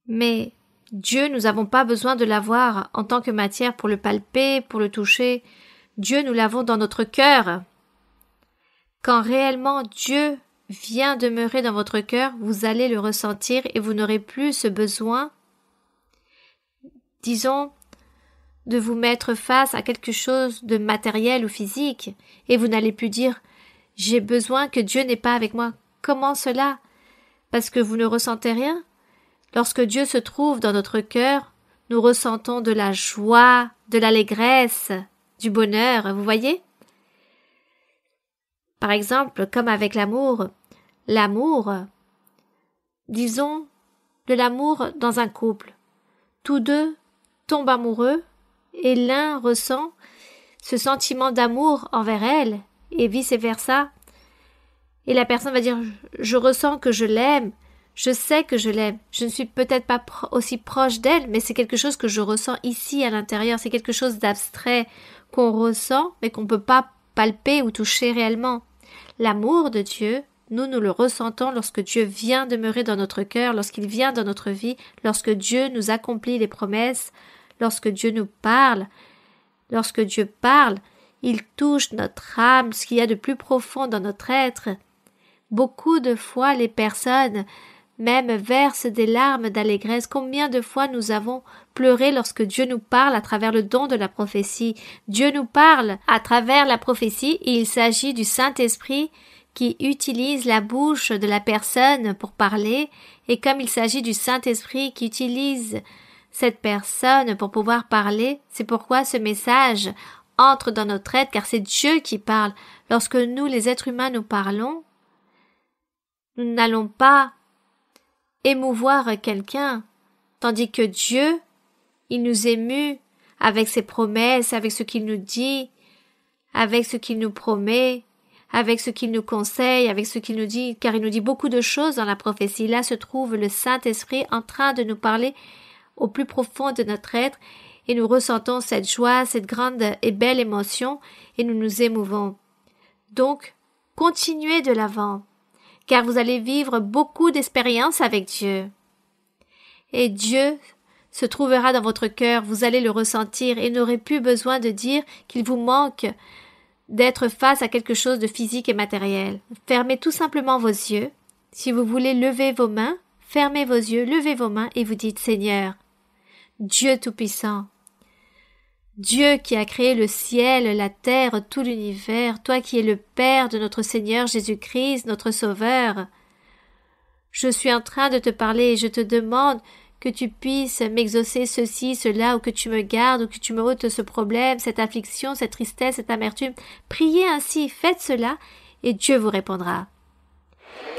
Mais Dieu, nous n'avons pas besoin de l'avoir en tant que matière pour le palper, pour le toucher. Dieu, nous l'avons dans notre cœur. Quand réellement Dieu vient demeurer dans votre cœur, vous allez le ressentir et vous n'aurez plus ce besoin, disons, de vous mettre face à quelque chose de matériel ou physique et vous n'allez plus dire « j'ai besoin que Dieu n'est pas avec moi ». Comment cela? Parce que vous ne ressentez rien? Lorsque Dieu se trouve dans notre cœur, nous ressentons de la joie, de l'allégresse, du bonheur, vous voyez? Par exemple, comme avec l'amour, disons de l'amour dans un couple. Tous deux tombent amoureux et l'un ressent ce sentiment d'amour envers elle et vice-versa. Et la personne va dire « je ressens que je l'aime, je sais que je l'aime, je ne suis peut-être pas aussi proche d'elle, mais c'est quelque chose que je ressens ici à l'intérieur, c'est quelque chose d'abstrait qu'on ressent mais qu'on ne peut pas palper ou toucher réellement. » L'amour de Dieu, nous le ressentons lorsque Dieu vient demeurer dans notre cœur, lorsqu'il vient dans notre vie, lorsque Dieu nous accomplit les promesses, lorsque Dieu nous parle. Lorsque Dieu parle, Il touche notre âme, ce qu'il y a de plus profond dans notre être. Beaucoup de fois, les personnes même versent des larmes d'allégresse. Combien de fois nous avons pleuré lorsque Dieu nous parle à travers le don de la prophétie. Dieu nous parle à travers la prophétie et il s'agit du Saint-Esprit qui utilise la bouche de la personne pour parler, et comme il s'agit du Saint-Esprit qui utilise cette personne pour pouvoir parler, c'est pourquoi ce message entre dans notre être, car c'est Dieu qui parle. Lorsque nous, les êtres humains, nous parlons, nous n'allons pas émouvoir quelqu'un, tandis que Dieu, il nous émue avec ses promesses, avec ce qu'il nous dit, avec ce qu'il nous promet, avec ce qu'il nous conseille, avec ce qu'il nous dit, car il nous dit beaucoup de choses dans la prophétie. Là se trouve le Saint-Esprit en train de nous parler au plus profond de notre être, et nous ressentons cette joie, cette grande et belle émotion, et nous nous émouvons. Donc, continuez de l'avant, car vous allez vivre beaucoup d'expériences avec Dieu. Et Dieu se trouvera dans votre cœur, vous allez le ressentir, et n'aurez plus besoin de dire qu'il vous manque d'être face à quelque chose de physique et matériel. Fermez tout simplement vos yeux. Si vous voulez lever vos mains, fermez vos yeux, levez vos mains et vous dites: Seigneur, Dieu Tout-Puissant, Dieu qui a créé le ciel, la terre, tout l'univers, toi qui es le Père de notre Seigneur Jésus-Christ, notre Sauveur, je suis en train de te parler et je te demande que tu puisses m'exaucer ceci, cela, ou que tu me gardes, ou que tu me ôtes ce problème, cette affliction, cette tristesse, cette amertume. Priez ainsi, faites cela, et Dieu vous répondra.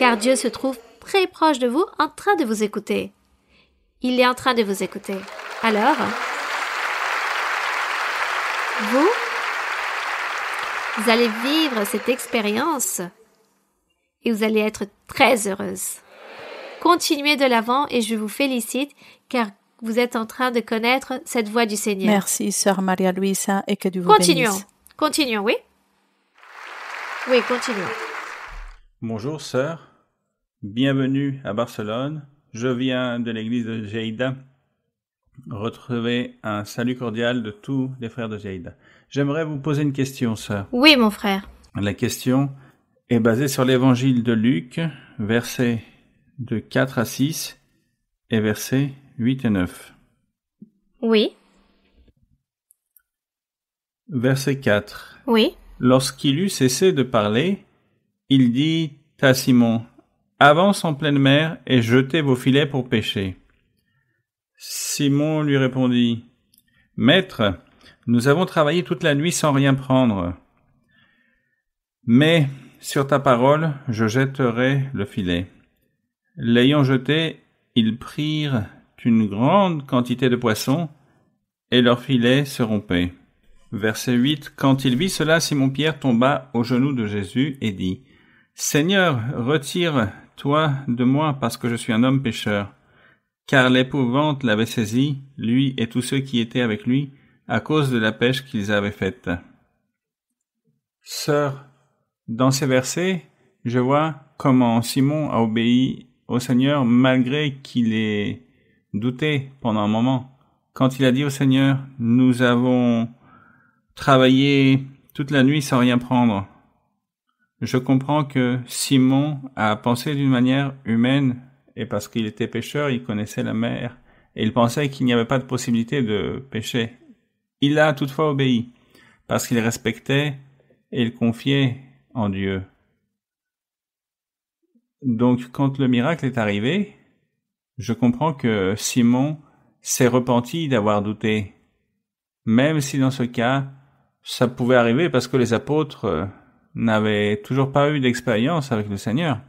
Car Dieu se trouve très proche de vous, en train de vous écouter. Il est en train de vous écouter. Alors, vous allez vivre cette expérience, et vous allez être très heureuse. Continuez de l'avant et je vous félicite car vous êtes en train de connaître cette voix du Seigneur. Merci, Sœur Maria Luisa, et que Dieu vous bénisse. Continuons, oui? Oui, continuons. Bonjour, sœur. Bienvenue à Barcelone. Je viens de l'église de Lleida. Retrouvez un salut cordial de tous les frères de Lleida. J'aimerais vous poser une question, sœur. Oui, mon frère. La question est basée sur l'évangile de Luc, versets de 4 à 6 et versets 8 et 9. Oui. Verset 4. Oui. Lorsqu'il eut cessé de parler, il dit à Simon: Avance en pleine mer et jetez vos filets pour pêcher. Simon lui répondit: Maître, nous avons travaillé toute la nuit sans rien prendre. Mais sur ta parole, je jetterai le filet. L'ayant jeté, ils prirent une grande quantité de poissons, et leur filet se rompait. Verset 8. Quand il vit cela, Simon-Pierre tomba aux genoux de Jésus et dit: Seigneur, retire-toi de moi, parce que je suis un homme pécheur. Car l'épouvante l'avait saisi, lui et tous ceux qui étaient avec lui, à cause de la pêche qu'ils avaient faite. Sœur, dans ces versets, je vois comment Simon a obéi au Seigneur malgré qu'il ait douté pendant un moment. Quand il a dit au Seigneur: nous avons travaillé toute la nuit sans rien prendre, je comprends que Simon a pensé d'une manière humaine, et parce qu'il était pêcheur, il connaissait la mer, et il pensait qu'il n'y avait pas de possibilité de pêcher. Il a toutefois obéi, parce qu'il respectait et il confiait en Dieu. Donc, quand le miracle est arrivé, je comprends que Simon s'est repenti d'avoir douté. Même si dans ce cas, ça pouvait arriver parce que les apôtres n'avaient toujours pas eu d'expérience avec le Seigneur.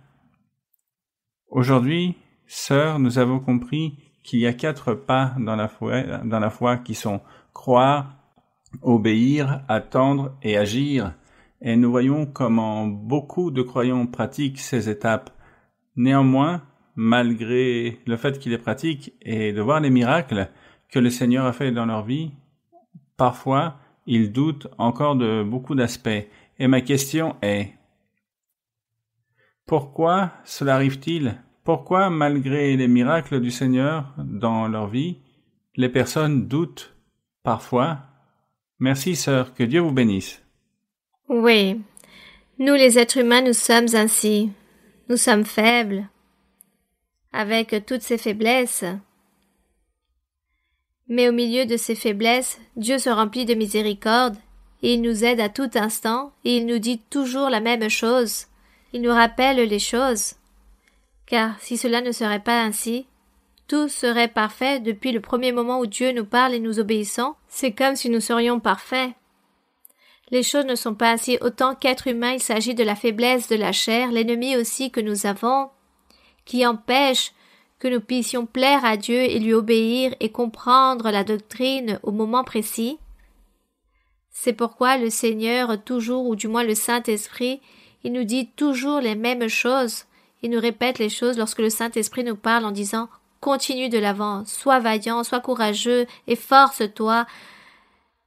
Aujourd'hui, sœurs, nous avons compris qu'il y a 4 pas dans la foi qui sont croire, obéir, attendre et agir. Et nous voyons comment beaucoup de croyants pratiquent ces étapes. Néanmoins, malgré le fait qu'ils les pratiquent et de voir les miracles que le Seigneur a fait dans leur vie, parfois, ils doutent encore de beaucoup d'aspects. Et ma question est: pourquoi cela arrive-t-il? Pourquoi, malgré les miracles du Seigneur dans leur vie, les personnes doutent parfois? Merci, sœur, que Dieu vous bénisse. Oui, nous les êtres humains, nous sommes ainsi. Nous sommes faibles, avec toutes ces faiblesses. Mais au milieu de ces faiblesses, Dieu se remplit de miséricorde, et il nous aide à tout instant, et il nous dit toujours la même chose. Il nous rappelle les choses. Car si cela ne serait pas ainsi, tout serait parfait depuis le premier moment où Dieu nous parle et nous obéissons. C'est comme si nous serions parfaits. Les choses ne sont pas ainsi. Autant qu'être humain, il s'agit de la faiblesse de la chair, l'ennemi aussi que nous avons, qui empêche que nous puissions plaire à Dieu et lui obéir et comprendre la doctrine au moment précis. C'est pourquoi le Seigneur, toujours, ou du moins le Saint-Esprit, il nous dit toujours les mêmes choses. Il nous répète les choses lorsque le Saint-Esprit nous parle en disant « Continue de l'avant, sois vaillant, sois courageux, efforce-toi,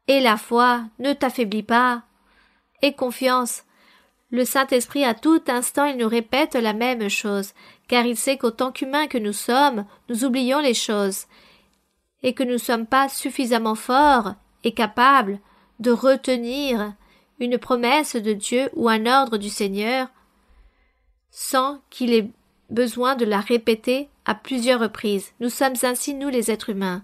aie la foi, ne t'affaiblis pas, aie confiance. » Le Saint-Esprit, à tout instant, il nous répète la même chose, car il sait qu'autant qu'humains que nous sommes, nous oublions les choses, et que nous ne sommes pas suffisamment forts et capables de retenir une promesse de Dieu ou un ordre du Seigneur, sans qu'il ait besoin de la répéter à plusieurs reprises. Nous sommes ainsi, nous les êtres humains.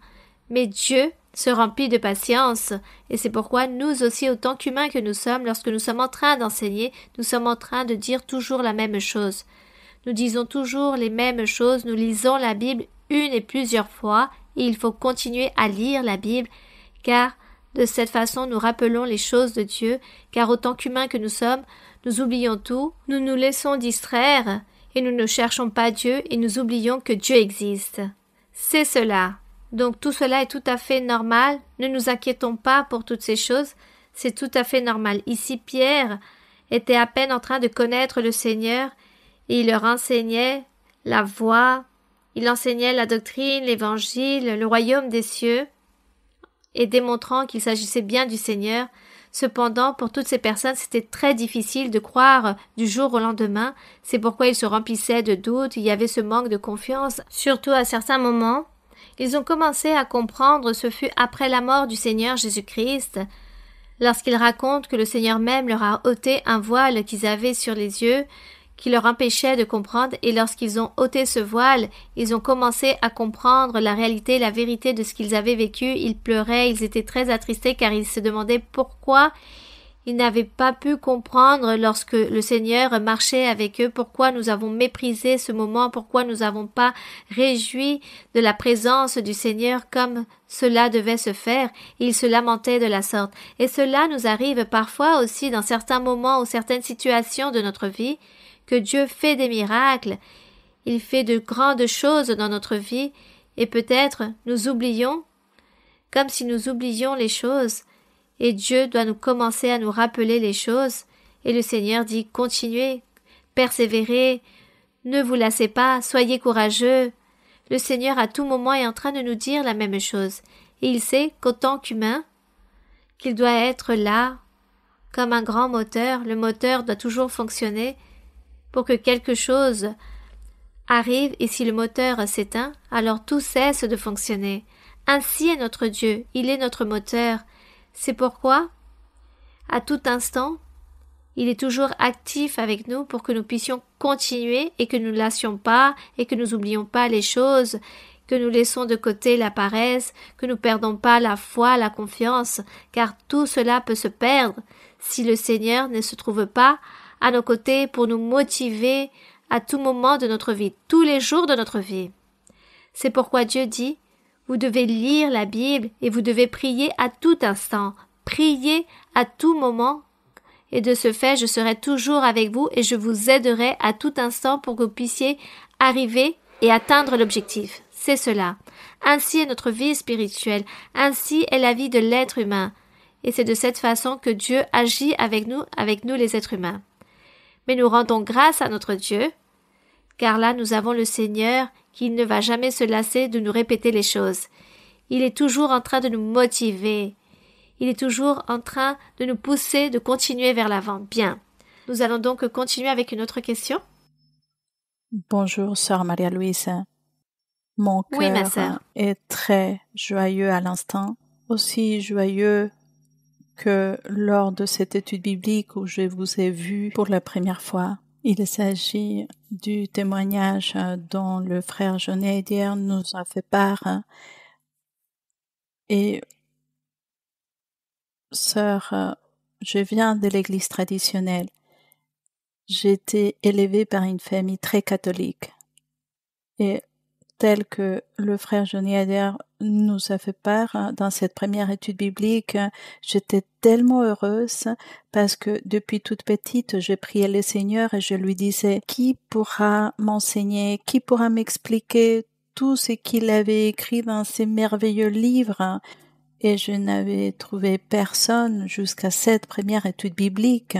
Mais Dieu se remplit de patience, et c'est pourquoi nous aussi, autant qu'humains que nous sommes, lorsque nous sommes en train d'enseigner, nous sommes en train de dire toujours la même chose. Nous disons toujours les mêmes choses, nous lisons la Bible une et plusieurs fois, et il faut continuer à lire la Bible, car de cette façon nous rappelons les choses de Dieu, car autant qu'humains que nous sommes, nous oublions tout, nous nous laissons distraire, et nous ne cherchons pas Dieu, et nous oublions que Dieu existe. C'est cela. Donc tout cela est tout à fait normal, ne nous inquiétons pas pour toutes ces choses, c'est tout à fait normal. Ici Pierre était à peine en train de connaître le Seigneur, et il leur enseignait la voie, il enseignait la doctrine, l'évangile, le royaume des cieux, et démontrant qu'il s'agissait bien du Seigneur. Cependant, pour toutes ces personnes, c'était très difficile de croire du jour au lendemain. C'est pourquoi ils se remplissaient de doutes, il y avait ce manque de confiance. Surtout à certains moments, ils ont commencé à comprendre, ce fut après la mort du Seigneur Jésus-Christ, lorsqu'ils racontent que le Seigneur même leur a ôté un voile qu'ils avaient sur les yeux, qui leur empêchait de comprendre, et lorsqu'ils ont ôté ce voile, ils ont commencé à comprendre la réalité, la vérité de ce qu'ils avaient vécu. Ils pleuraient, ils étaient très attristés car ils se demandaient pourquoi ils n'avaient pas pu comprendre lorsque le Seigneur marchait avec eux, pourquoi nous avons méprisé ce moment, pourquoi nous n'avons pas réjoui de la présence du Seigneur comme cela devait se faire. Ils se lamentaient de la sorte. Et cela nous arrive parfois aussi dans certains moments ou certaines situations de notre vie, que Dieu fait des miracles, il fait de grandes choses dans notre vie, et peut-être nous oublions, comme si nous oublions les choses, et Dieu doit nous commencer à nous rappeler les choses, et le Seigneur dit « Continuez, persévérez, ne vous lassez pas, soyez courageux ». Le Seigneur à tout moment est en train de nous dire la même chose, et il sait qu'autant qu'humain, qu'il doit être là, comme un grand moteur, le moteur doit toujours fonctionner, pour que quelque chose arrive, et si le moteur s'éteint, alors tout cesse de fonctionner. Ainsi est notre Dieu, il est notre moteur. C'est pourquoi, à tout instant, il est toujours actif avec nous pour que nous puissions continuer et que nous ne lassions pas et que nous n'oublions pas les choses, que nous laissons de côté la paresse, que nous perdons pas la foi, la confiance, car tout cela peut se perdre si le Seigneur ne se trouve pas à nos côtés pour nous motiver à tout moment de notre vie, tous les jours de notre vie. C'est pourquoi Dieu dit, vous devez lire la Bible et vous devez prier à tout instant, prier à tout moment, et de ce fait je serai toujours avec vous et je vous aiderai à tout instant pour que vous puissiez arriver et atteindre l'objectif. C'est cela. Ainsi est notre vie spirituelle, ainsi est la vie de l'être humain, et c'est de cette façon que Dieu agit avec nous les êtres humains. Mais nous rendons grâce à notre Dieu, car là nous avons le Seigneur qui ne va jamais se lasser de nous répéter les choses. Il est toujours en train de nous motiver. Il est toujours en train de nous pousser, de continuer vers l'avant. Bien. Nous allons donc continuer avec une autre question. Bonjour, sœur Maria-Louise. Mon Oui, ma cœur sœur. est très joyeux à l'instant, aussi joyeux que lors de cette étude biblique où je vous ai vu pour la première fois. Il s'agit du témoignage dont le frère Johnny Adair nous a fait part. Et sœur, je viens de l'église traditionnelle. J'ai été élevée par une famille très catholique. Et tel que le frère Johnny Adair nous a fait part dans cette première étude biblique, j'étais tellement heureuse parce que depuis toute petite, je priais le Seigneur et je lui disais, qui pourra m'enseigner, qui pourra m'expliquer tout ce qu'il avait écrit dans ces merveilleux livres? Et je n'avais trouvé personne jusqu'à cette première étude biblique.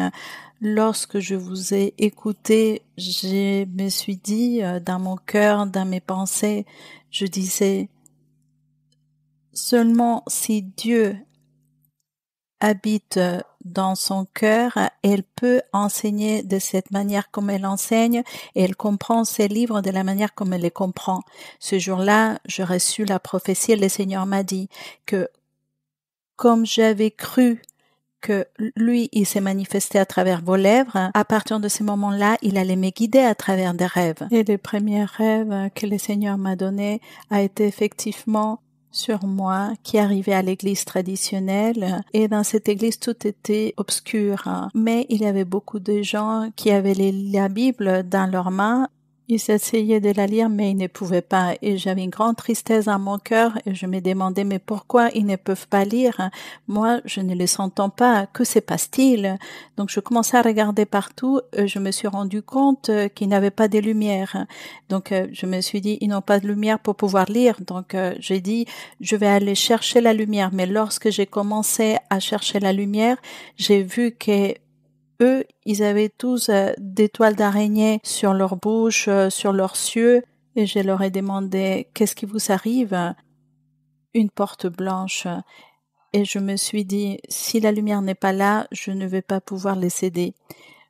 Lorsque je vous ai écouté, je me suis dit dans mon cœur, dans mes pensées, je disais, seulement si Dieu habite dans son cœur, elle peut enseigner de cette manière comme elle enseigne et elle comprend ses livres de la manière comme elle les comprend. Ce jour-là, j'ai reçu la prophétie et le Seigneur m'a dit que comme j'avais cru que lui, il s'est manifesté à travers vos lèvres, à partir de ce moment-là, il allait me guider à travers des rêves. Et le premier rêve que le Seigneur m'a donné a été effectivement sur moi qui arrivait à l'église traditionnelle. Et dans cette église, tout était obscur. Mais il y avait beaucoup de gens qui avaient la Bible dans leurs mains. Ils essayaient de la lire, mais ils ne pouvaient pas. Et j'avais une grande tristesse dans mon cœur et je me demandais, mais pourquoi ils ne peuvent pas lire? Moi, je ne les entends pas. Que se passe-t-il? Donc, je commençais à regarder partout et je me suis rendu compte qu'ils n'avaient pas de lumière. Donc, je me suis dit, ils n'ont pas de lumière pour pouvoir lire. Donc, j'ai dit, je vais aller chercher la lumière. Mais lorsque j'ai commencé à chercher la lumière, j'ai vu que eux, ils avaient tous des toiles d'araignée sur leur bouche, sur leurs yeux, et je leur ai demandé, qu'est-ce qui vous arrive? Une porte blanche. Et je me suis dit, si la lumière n'est pas là, je ne vais pas pouvoir les aider.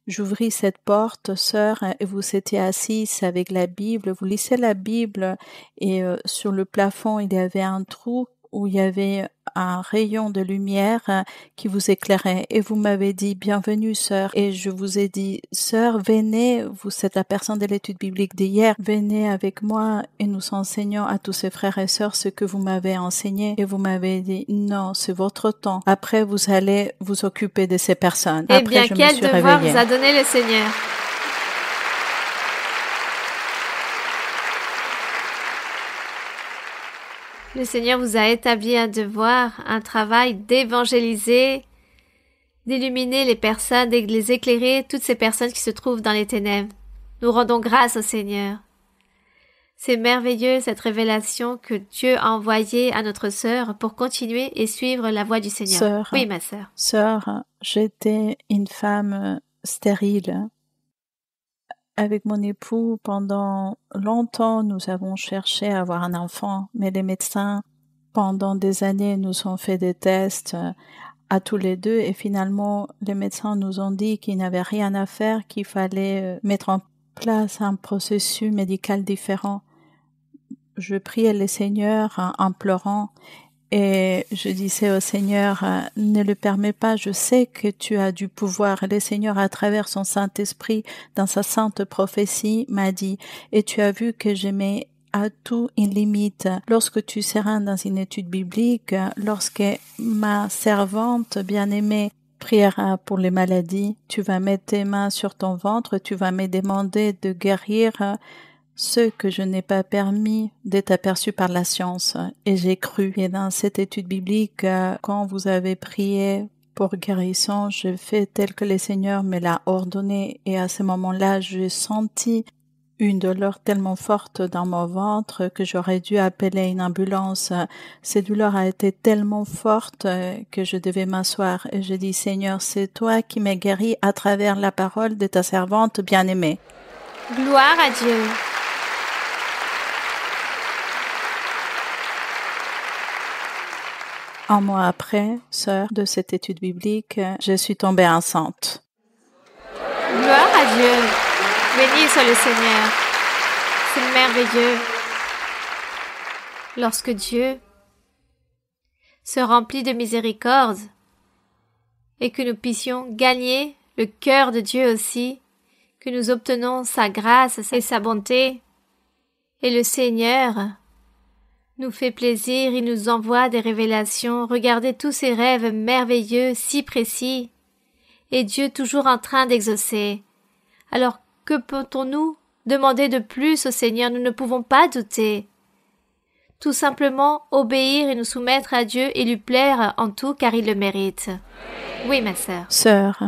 J'ouvris cette porte, sœur, et vous étiez assise avec la Bible, vous lisez la Bible, et sur le plafond, il y avait un trou où il y avait un rayon de lumière qui vous éclairait. Et vous m'avez dit, bienvenue, sœur. Et je vous ai dit, sœur, venez, vous êtes la personne de l'étude biblique d'hier, venez avec moi et nous enseignons à tous ces frères et sœurs ce que vous m'avez enseigné. Et vous m'avez dit, non, c'est votre temps. Après, vous allez vous occuper de ces personnes. Eh Après, bien, je me quel suis devoir réveillée. vous a donné le Seigneur? Le Seigneur vous a établi un devoir, un travail d'évangéliser, d'illuminer les personnes, de les éclairer, toutes ces personnes qui se trouvent dans les ténèbres. Nous rendons grâce au Seigneur. C'est merveilleux cette révélation que Dieu a envoyée à notre sœur pour continuer et suivre la voie du Seigneur. Sœur, Oui, ma sœur. Sœur, j'étais une femme stérile. Avec mon époux, pendant longtemps, nous avons cherché à avoir un enfant, mais les médecins, pendant des années, nous ont fait des tests à tous les deux et finalement, les médecins nous ont dit qu'ils n'avaient rien à faire, qu'il fallait mettre en place un processus médical différent. Je priais le Seigneur en pleurant. Et je disais au Seigneur, ne le permets pas, je sais que tu as du pouvoir. Et le Seigneur, à travers son Saint-Esprit, dans sa sainte prophétie, m'a dit, et tu as vu que je mets à tout une limite. Lorsque tu seras dans une étude biblique, lorsque ma servante bien-aimée priera pour les maladies, tu vas mettre tes mains sur ton ventre, tu vas me demander de guérir ce que je n'ai pas permis d'être aperçu par la science. Et j'ai cru. Et dans cette étude biblique, quand vous avez prié pour guérison, j'ai fait tel que le Seigneur me l'a ordonné. Et à ce moment-là, j'ai senti une douleur tellement forte dans mon ventre que j'aurais dû appeler une ambulance. Cette douleur a été tellement forte que je devais m'asseoir. Et j'ai dit, Seigneur, c'est toi qui m'as guéri à travers la parole de ta servante bien-aimée. Gloire à Dieu. Un mois après, sœur, de cette étude biblique, je suis tombée enceinte. Gloire à Dieu. Béni soit le Seigneur. C'est merveilleux. Lorsque Dieu se remplit de miséricorde et que nous puissions gagner le cœur de Dieu aussi, que nous obtenons sa grâce et sa bonté. Et le Seigneur nous fait plaisir, il nous envoie des révélations, regardez tous ces rêves merveilleux, si précis, et Dieu toujours en train d'exaucer. Alors que peut-on-nous demander de plus au Seigneur? Nous ne pouvons pas douter. Tout simplement obéir et nous soumettre à Dieu et lui plaire en tout car il le mérite. Oui, ma sœur. Sœur,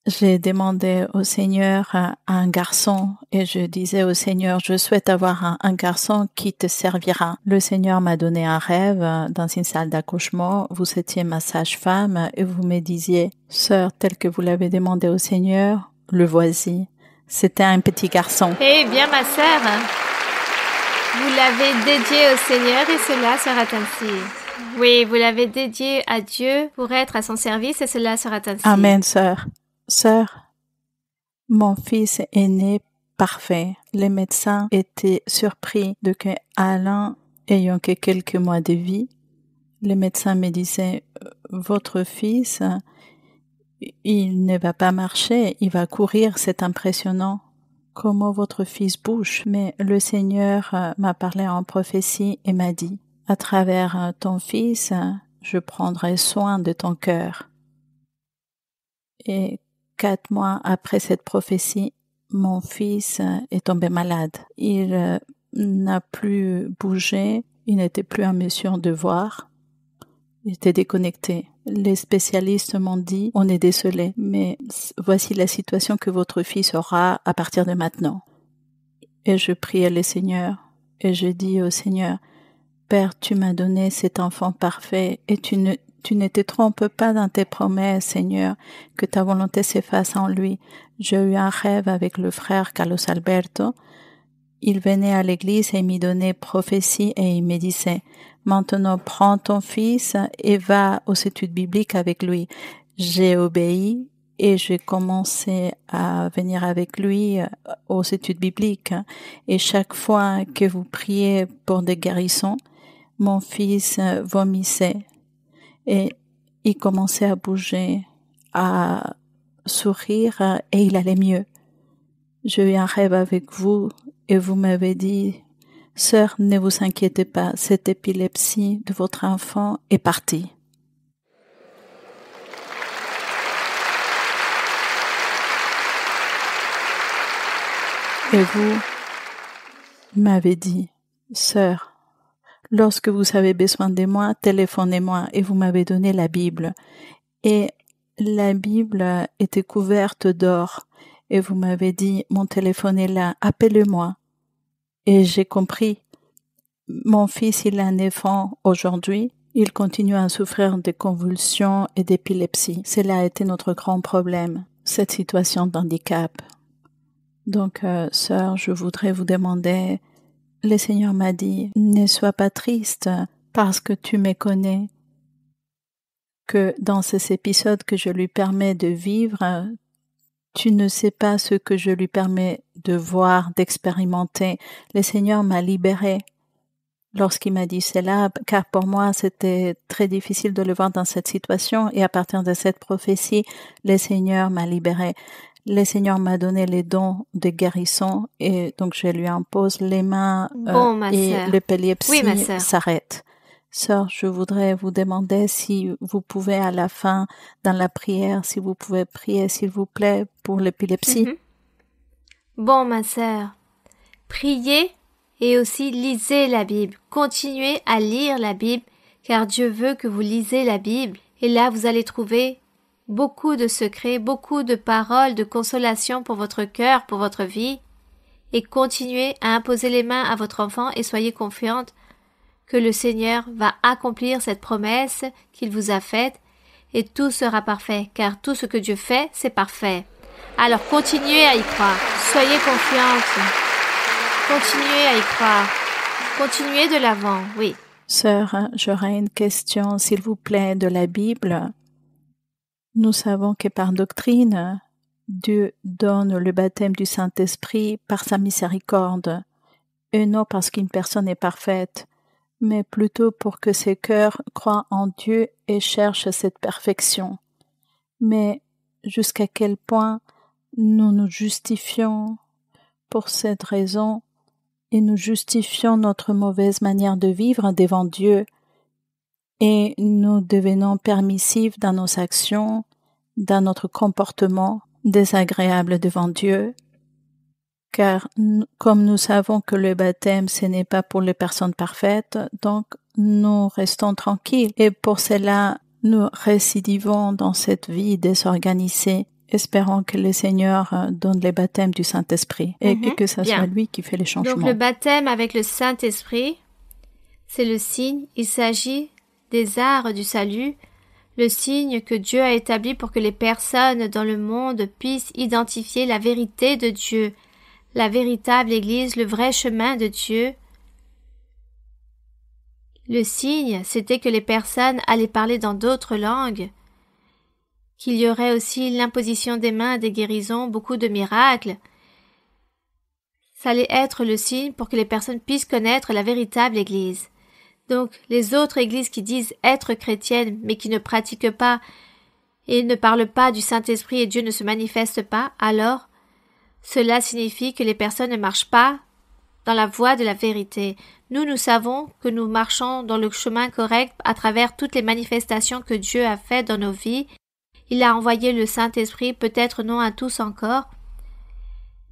j'ai demandé au Seigneur un garçon et je disais au Seigneur, je souhaite avoir un garçon qui te servira. Le Seigneur m'a donné un rêve dans une salle d'accouchement. Vous étiez ma sage-femme et vous me disiez, sœur, tel que vous l'avez demandé au Seigneur, le voici. C'était un petit garçon. Eh bien, ma sœur, vous l'avez dédié au Seigneur et cela sera ainsi. Oui, vous l'avez dédié à Dieu pour être à son service et cela sera ainsi. Amen, sœur. Sœur, mon fils est né parfait. Les médecins étaient surpris de que Alain ayant que quelques mois de vie. Les médecins me disaient, votre fils, il ne va pas marcher, il va courir, c'est impressionnant. Comment votre fils bouge? Mais le Seigneur m'a parlé en prophétie et m'a dit, à travers ton fils, je prendrai soin de ton cœur. Et 4 mois après cette prophétie, mon fils est tombé malade. Il n'a plus bougé, il n'était plus en mesure de voir, il était déconnecté. Les spécialistes m'ont dit, on est désolé, mais voici la situation que votre fils aura à partir de maintenant. Et je priais le Seigneur, et je dis au Seigneur, Père, tu m'as donné cet enfant parfait, et tu ne te trompes pas dans tes promesses, Seigneur, que ta volonté s'efface en lui. J'ai eu un rêve avec le frère Carlos Alberto. Il venait à l'église et il me donnait prophétie et il me disait, maintenant prends ton fils et va aux études bibliques avec lui. J'ai obéi et j'ai commencé à venir avec lui aux études bibliques. Et chaque fois que vous priez pour des guérissons, mon fils vomissait. Et il commençait à bouger, à sourire et il allait mieux. J'ai eu un rêve avec vous et vous m'avez dit, sœur, ne vous inquiétez pas, cette épilepsie de votre enfant est partie. Et vous m'avez dit, sœur, lorsque vous avez besoin de moi, téléphonez-moi et vous m'avez donné la Bible. Et la Bible était couverte d'or et vous m'avez dit, mon téléphone est là, appelez-moi. Et j'ai compris, mon fils, il a 9 ans aujourd'hui, il continue à souffrir de convulsions et d'épilepsie. Cela a été notre grand problème, cette situation d'handicap. Donc, sœur, je voudrais vous demander, le Seigneur m'a dit, ne sois pas triste parce que tu me connais, que dans ces épisodes que je lui permets de vivre, tu ne sais pas ce que je lui permets de voir, d'expérimenter. Le Seigneur m'a libérée lorsqu'il m'a dit cela, car pour moi c'était très difficile de le voir dans cette situation et à partir de cette prophétie, le Seigneur m'a libérée. Le Seigneur m'a donné les dons de guérison et donc je lui impose les mains et l'épilepsie s'arrête. Sœur, je voudrais vous demander si vous pouvez à la fin, dans la prière, si vous pouvez prier, s'il vous plaît, pour l'épilepsie. Bon, ma sœur, priez et aussi lisez la Bible. Continuez à lire la Bible, car Dieu veut que vous lisez la Bible. Et là, vous allez trouver beaucoup de secrets, beaucoup de paroles de consolation pour votre cœur, pour votre vie. Et continuez à imposer les mains à votre enfant et soyez confiante que le Seigneur va accomplir cette promesse qu'il vous a faite et tout sera parfait, car tout ce que Dieu fait, c'est parfait. Alors continuez à y croire, soyez confiante, continuez à y croire, continuez de l'avant, oui. Sœur, j'aurais une question, s'il vous plaît, de la Bible. Nous savons que par doctrine, Dieu donne le baptême du Saint-Esprit par sa miséricorde, et non parce qu'une personne est parfaite. mais plutôt pour que ces cœurs croient en Dieu et cherchent cette perfection. Mais jusqu'à quel point nous nous justifions pour cette raison et nous justifions notre mauvaise manière de vivre devant Dieu et nous devenons permissifs dans nos actions, dans notre comportement désagréable devant Dieu, car comme nous savons que le baptême ce n'est pas pour les personnes parfaites, donc nous restons tranquilles et pour cela nous récidivons dans cette vie désorganisée. Espérons que le Seigneur donne le baptême du Saint-Esprit et que ce soit lui qui fait les changements. Donc le baptême avec le Saint-Esprit, c'est le signe, il s'agit des arts du salut, le signe que Dieu a établi pour que les personnes dans le monde puissent identifier la vérité de Dieu, la véritable Église, le vrai chemin de Dieu. Le signe, c'était que les personnes allaient parler dans d'autres langues, qu'il y aurait aussi l'imposition des mains, des guérisons, beaucoup de miracles. Ça allait être le signe pour que les personnes puissent connaître la véritable Église. Donc, les autres églises qui disent être chrétiennes, mais qui ne pratiquent pas et ne parlent pas du Saint-Esprit et Dieu ne se manifeste pas, alors cela signifie que les personnes ne marchent pas dans la voie de la vérité. Nous savons que nous marchons dans le chemin correct à travers toutes les manifestations que Dieu a faites dans nos vies. Il a envoyé le Saint-Esprit, peut-être non à tous encore,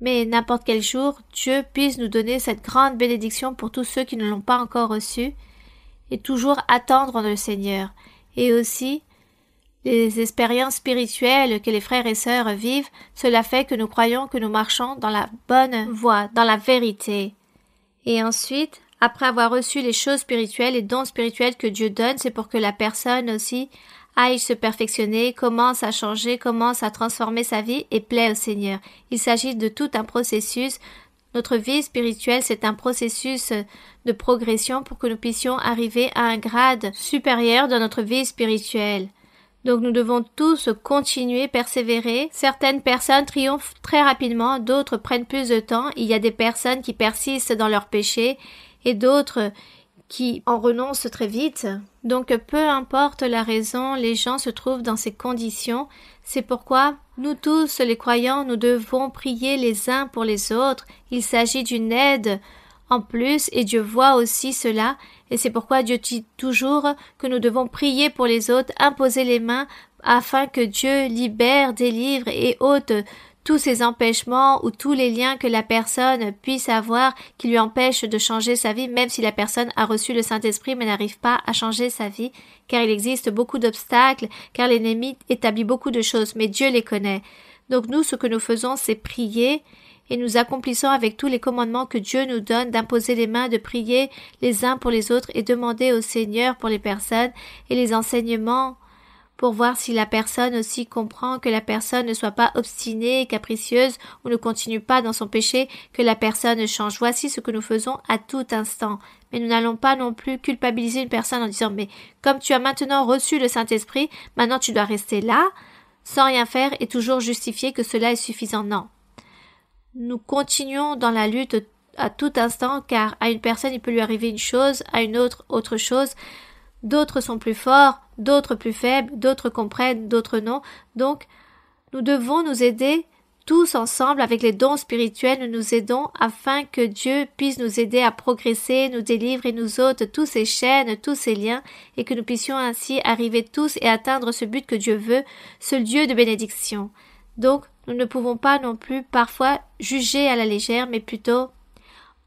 mais n'importe quel jour, Dieu puisse nous donner cette grande bénédiction pour tous ceux qui ne l'ont pas encore reçue, et toujours attendre le Seigneur, et aussi les expériences spirituelles que les frères et sœurs vivent, cela fait que nous croyons que nous marchons dans la bonne voie, dans la vérité. Et ensuite, après avoir reçu les choses spirituelles et dons spirituels que Dieu donne, c'est pour que la personne aussi aille se perfectionner, commence à changer, commence à transformer sa vie et plaît au Seigneur. Il s'agit de tout un processus. Notre vie spirituelle, c'est un processus de progression pour que nous puissions arriver à un grade supérieur dans notre vie spirituelle. Donc nous devons tous continuer, persévérer. Certaines personnes triomphent très rapidement, d'autres prennent plus de temps. Il y a des personnes qui persistent dans leurs péchés et d'autres qui en renoncent très vite. Donc peu importe la raison, les gens se trouvent dans ces conditions. C'est pourquoi nous tous, les croyants, nous devons prier les uns pour les autres. Il s'agit d'une aide en plus et Dieu voit aussi cela. Et c'est pourquoi Dieu dit toujours que nous devons prier pour les autres, imposer les mains afin que Dieu libère, délivre et ôte tous ces empêchements ou tous les liens que la personne puisse avoir qui lui empêchent de changer sa vie, même si la personne a reçu le Saint-Esprit mais n'arrive pas à changer sa vie, car il existe beaucoup d'obstacles, car l'ennemi établit beaucoup de choses, mais Dieu les connaît. Donc nous, ce que nous faisons, c'est prier et nous accomplissons avec tous les commandements que Dieu nous donne d'imposer les mains, de prier les uns pour les autres et demander au Seigneur pour les personnes et les enseignements pour voir si la personne aussi comprend, que la personne ne soit pas obstinée, capricieuse ou ne continue pas dans son péché, que la personne change. Voici ce que nous faisons à tout instant. Mais nous n'allons pas non plus culpabiliser une personne en disant « Mais comme tu as maintenant reçu le Saint-Esprit, maintenant tu dois rester là, sans rien faire et toujours justifier que cela est suffisant. » Non. Nous continuons dans la lutte à tout instant, car à une personne il peut lui arriver une chose, à une autre chose. D'autres sont plus forts, d'autres plus faibles, d'autres comprennent, d'autres non. Donc, nous devons nous aider tous ensemble avec les dons spirituels. Nous nous aidons afin que Dieu puisse nous aider à progresser, nous délivre et nous ôte tous ces chaînes, tous ces liens et que nous puissions ainsi arriver tous et atteindre ce but que Dieu veut, ce Dieu de bénédiction. Donc, nous ne pouvons pas non plus parfois juger à la légère, mais plutôt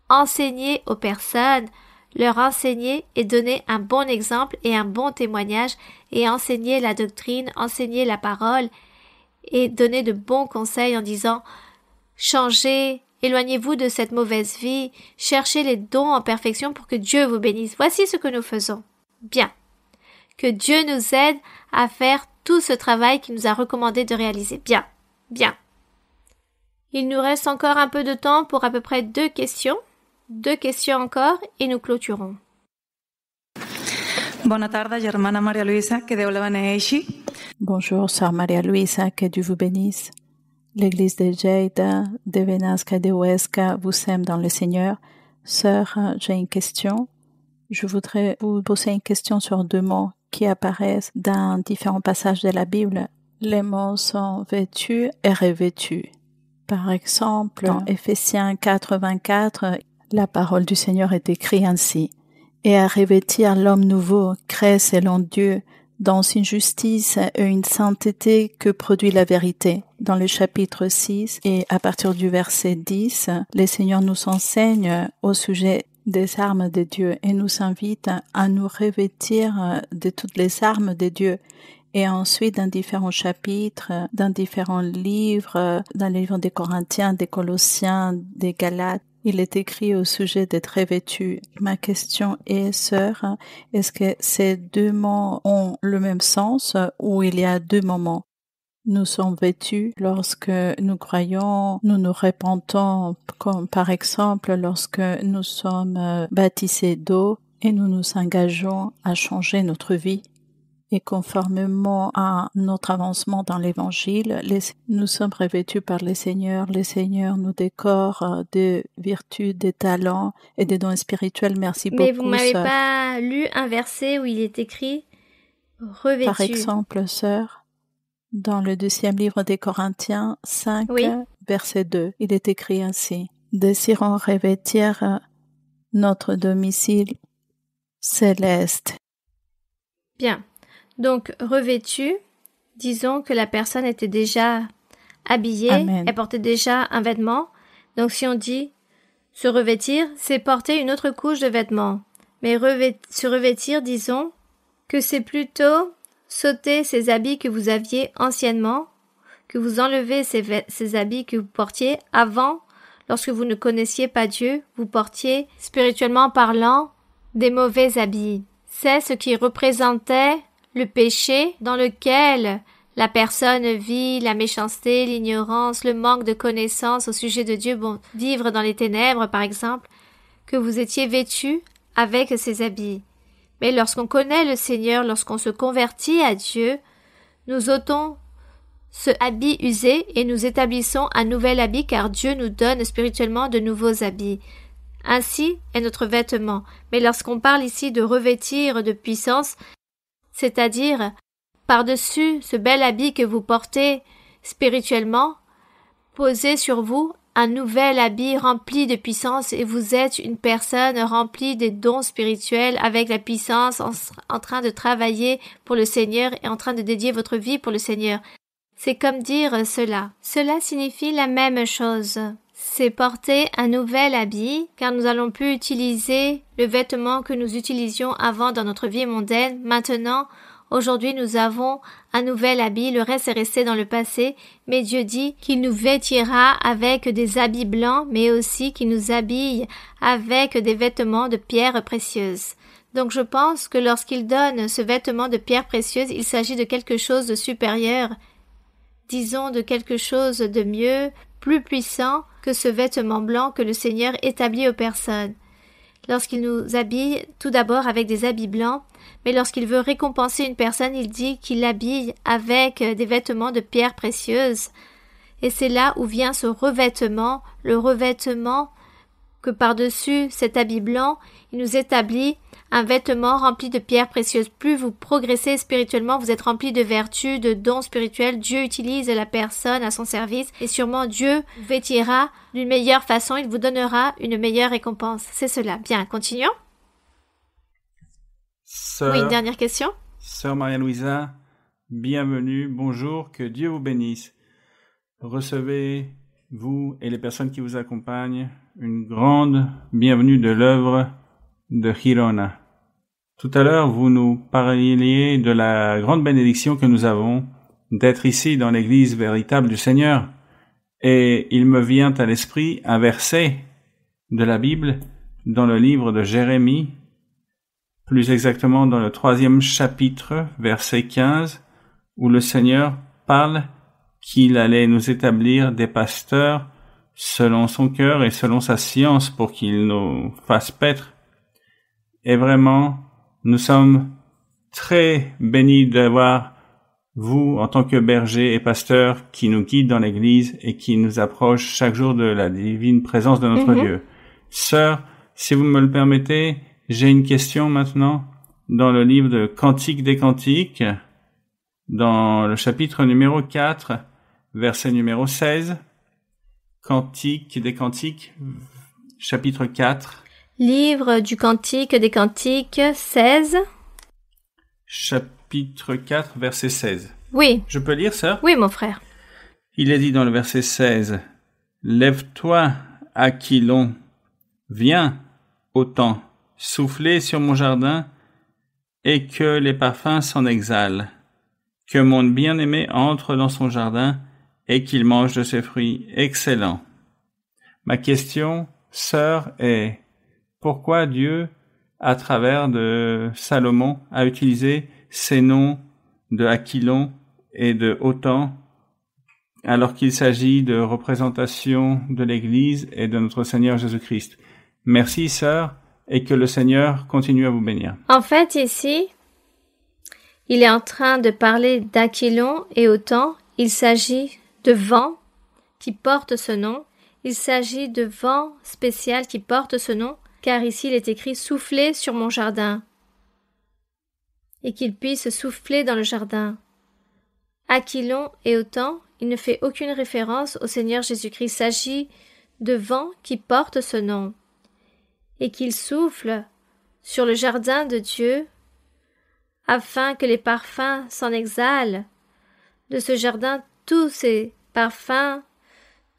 enseigner aux personnes, leur enseigner et donner un bon exemple et un bon témoignage et enseigner la doctrine, enseigner la parole et donner de bons conseils en disant « Changez, éloignez-vous de cette mauvaise vie, cherchez les dons en perfection pour que Dieu vous bénisse. » Voici ce que nous faisons. Bien. Que Dieu nous aide à faire tout ce travail qu'il nous a recommandé de réaliser. Bien. Bien. Il nous reste encore un peu de temps pour à peu près 2 questions. 2 questions encore et nous clôturons. Bona tarda, germana Maria Luisa, que Déu la beneeixi. Bonjour, sœur Maria Luisa, que Dieu vous bénisse. L'église de Lleida, de Benasca et de Huesca vous aime dans le Seigneur. Sœur, j'ai une question. Je voudrais vous poser une question sur 2 mots qui apparaissent dans différents passages de la Bible. Les mots sont vêtus et revêtus. Par exemple, dans Éphésiens 4:24, la parole du Seigneur est écrite ainsi. Et à revêtir l'homme nouveau, créé selon Dieu, dans une justice et une sainteté que produit la vérité. Dans le chapitre 6 et à partir du verset 10, le Seigneur nous enseigne au sujet des armes de Dieu et nous invite à nous revêtir de toutes les armes de Dieu. Et ensuite, dans différents chapitres, dans différents livres, dans les livres des Corinthiens, des Colossiens, des Galates, il est écrit au sujet d'être revêtu. Ma question est, sœur, est-ce que ces 2 mots ont le même sens ou il y a 2 moments? Nous sommes vêtus lorsque nous croyons, nous nous repentons, comme par exemple lorsque nous sommes baptisés d'eau et nous nous engageons à changer notre vie. Et conformément à notre avancement dans l'Évangile, nous sommes revêtus par le Seigneur nous décore de vertus, de talents et de dons spirituels. Merci beaucoup. Mais vous m'avez pas lu un verset où il est écrit revêtu. Par exemple, sœur, dans le 2e livre des Corinthiens 5, verset 2, il est écrit ainsi. Désirons revêtir notre domicile céleste. Bien. Donc, revêtu, disons que la personne était déjà habillée, Amen. Elle portait déjà un vêtement. Donc, si on dit se revêtir, c'est porter une autre couche de vêtements. Mais se revêtir, disons que c'est plutôt s'ôter ces habits que vous aviez anciennement, que vous enlevez ces habits que vous portiez avant, lorsque vous ne connaissiez pas Dieu, vous portiez, spirituellement parlant, des mauvais habits. C'est ce qui représentait le péché dans lequel la personne vit, la méchanceté, l'ignorance, le manque de connaissance au sujet de Dieu, vivre dans les ténèbres par exemple, que vous étiez vêtus avec ces habits. Mais lorsqu'on connaît le Seigneur, lorsqu'on se convertit à Dieu, nous ôtons ce habit usé et nous établissons un nouvel habit car Dieu nous donne spirituellement de nouveaux habits. Ainsi est notre vêtement. Mais lorsqu'on parle ici de revêtir de puissance, c'est-à-dire, par-dessus ce bel habit que vous portez spirituellement, posez sur vous un nouvel habit rempli de puissance et vous êtes une personne remplie des dons spirituels avec la puissance en train de travailler pour le Seigneur et en train de dédier votre vie pour le Seigneur. C'est comme dire cela. Cela signifie la même chose. C'est porter un nouvel habit, car nous allons plus utiliser le vêtement que nous utilisions avant dans notre vie mondaine. Maintenant, aujourd'hui, nous avons un nouvel habit, le reste est resté dans le passé, mais Dieu dit qu'il nous vêtira avec des habits blancs, mais aussi qu'il nous habille avec des vêtements de pierres précieuses. Donc je pense que lorsqu'il donne ce vêtement de pierres précieuses, il s'agit de quelque chose de supérieur, disons de quelque chose de mieux, plus puissant que ce vêtement blanc que le Seigneur établit aux personnes. Lorsqu'il nous habille tout d'abord avec des habits blancs, mais lorsqu'il veut récompenser une personne, il dit qu'il l'habille avec des vêtements de pierres précieuses. Et c'est là où vient ce revêtement, le revêtement que par-dessus cet habit blanc, il nous établit un vêtement rempli de pierres précieuses. Plus vous progressez spirituellement, vous êtes rempli de vertus, de dons spirituels. Dieu utilise la personne à son service et sûrement Dieu vous vêtira d'une meilleure façon. Il vous donnera une meilleure récompense. C'est cela. Bien, continuons. Oui, une dernière question. Sœur Maria-Louisa, bienvenue, bonjour, que Dieu vous bénisse. Recevez, vous et les personnes qui vous accompagnent, une grande bienvenue de l'œuvre de Girona. Tout à l'heure, vous nous parliez de la grande bénédiction que nous avons d'être ici dans l'Église véritable du Seigneur. Et il me vient à l'esprit un verset de la Bible dans le livre de Jérémie, plus exactement dans le 3e chapitre, verset 15, où le Seigneur parle qu'il allait nous établir des pasteurs selon son cœur et selon sa science pour qu'il nous fasse paître. Et vraiment, nous sommes très bénis d'avoir vous, en tant que berger et pasteur, qui nous guide dans l'Église et qui nous approche chaque jour de la divine présence de notre Dieu. Sœur, si vous me le permettez, j'ai une question maintenant. Dans le livre de Cantiques des Cantiques, dans le chapitre numéro 4, verset numéro 16, Cantiques des Cantiques, chapitre 4. Livre du Cantique des Cantiques 16. Chapitre 4, verset 16. Oui, Je peux lire, sœur? oui, mon frère. Il est dit dans le verset 16, « Lève-toi, Aquilon, viens, ô temps, soufflez sur mon jardin, et que les parfums s'en exhalent. Que mon bien-aimé entre dans son jardin, et qu'il mange de ses fruits excellents. » Ma question, sœur, est pourquoi Dieu, à travers de Salomon, a utilisé ces noms de Aquilon et de Autan, alors qu'il s'agit de représentation de l'Église et de notre Seigneur Jésus-Christ. Merci, sœur, et que le Seigneur continue à vous bénir. En fait, ici, il est en train de parler d'Aquilon et Autan. Il s'agit de vent qui porte ce nom. Il s'agit de vent spécial qui porte ce nom, car ici il est écrit « souffler sur mon jardin » et qu'il puisse souffler dans le jardin. Aquilon et Autan, il ne fait aucune référence au Seigneur Jésus-Christ. Il s'agit de vent qui porte ce nom et qu'il souffle sur le jardin de Dieu afin que les parfums s'en exhalent de ce jardin, tous ces parfums,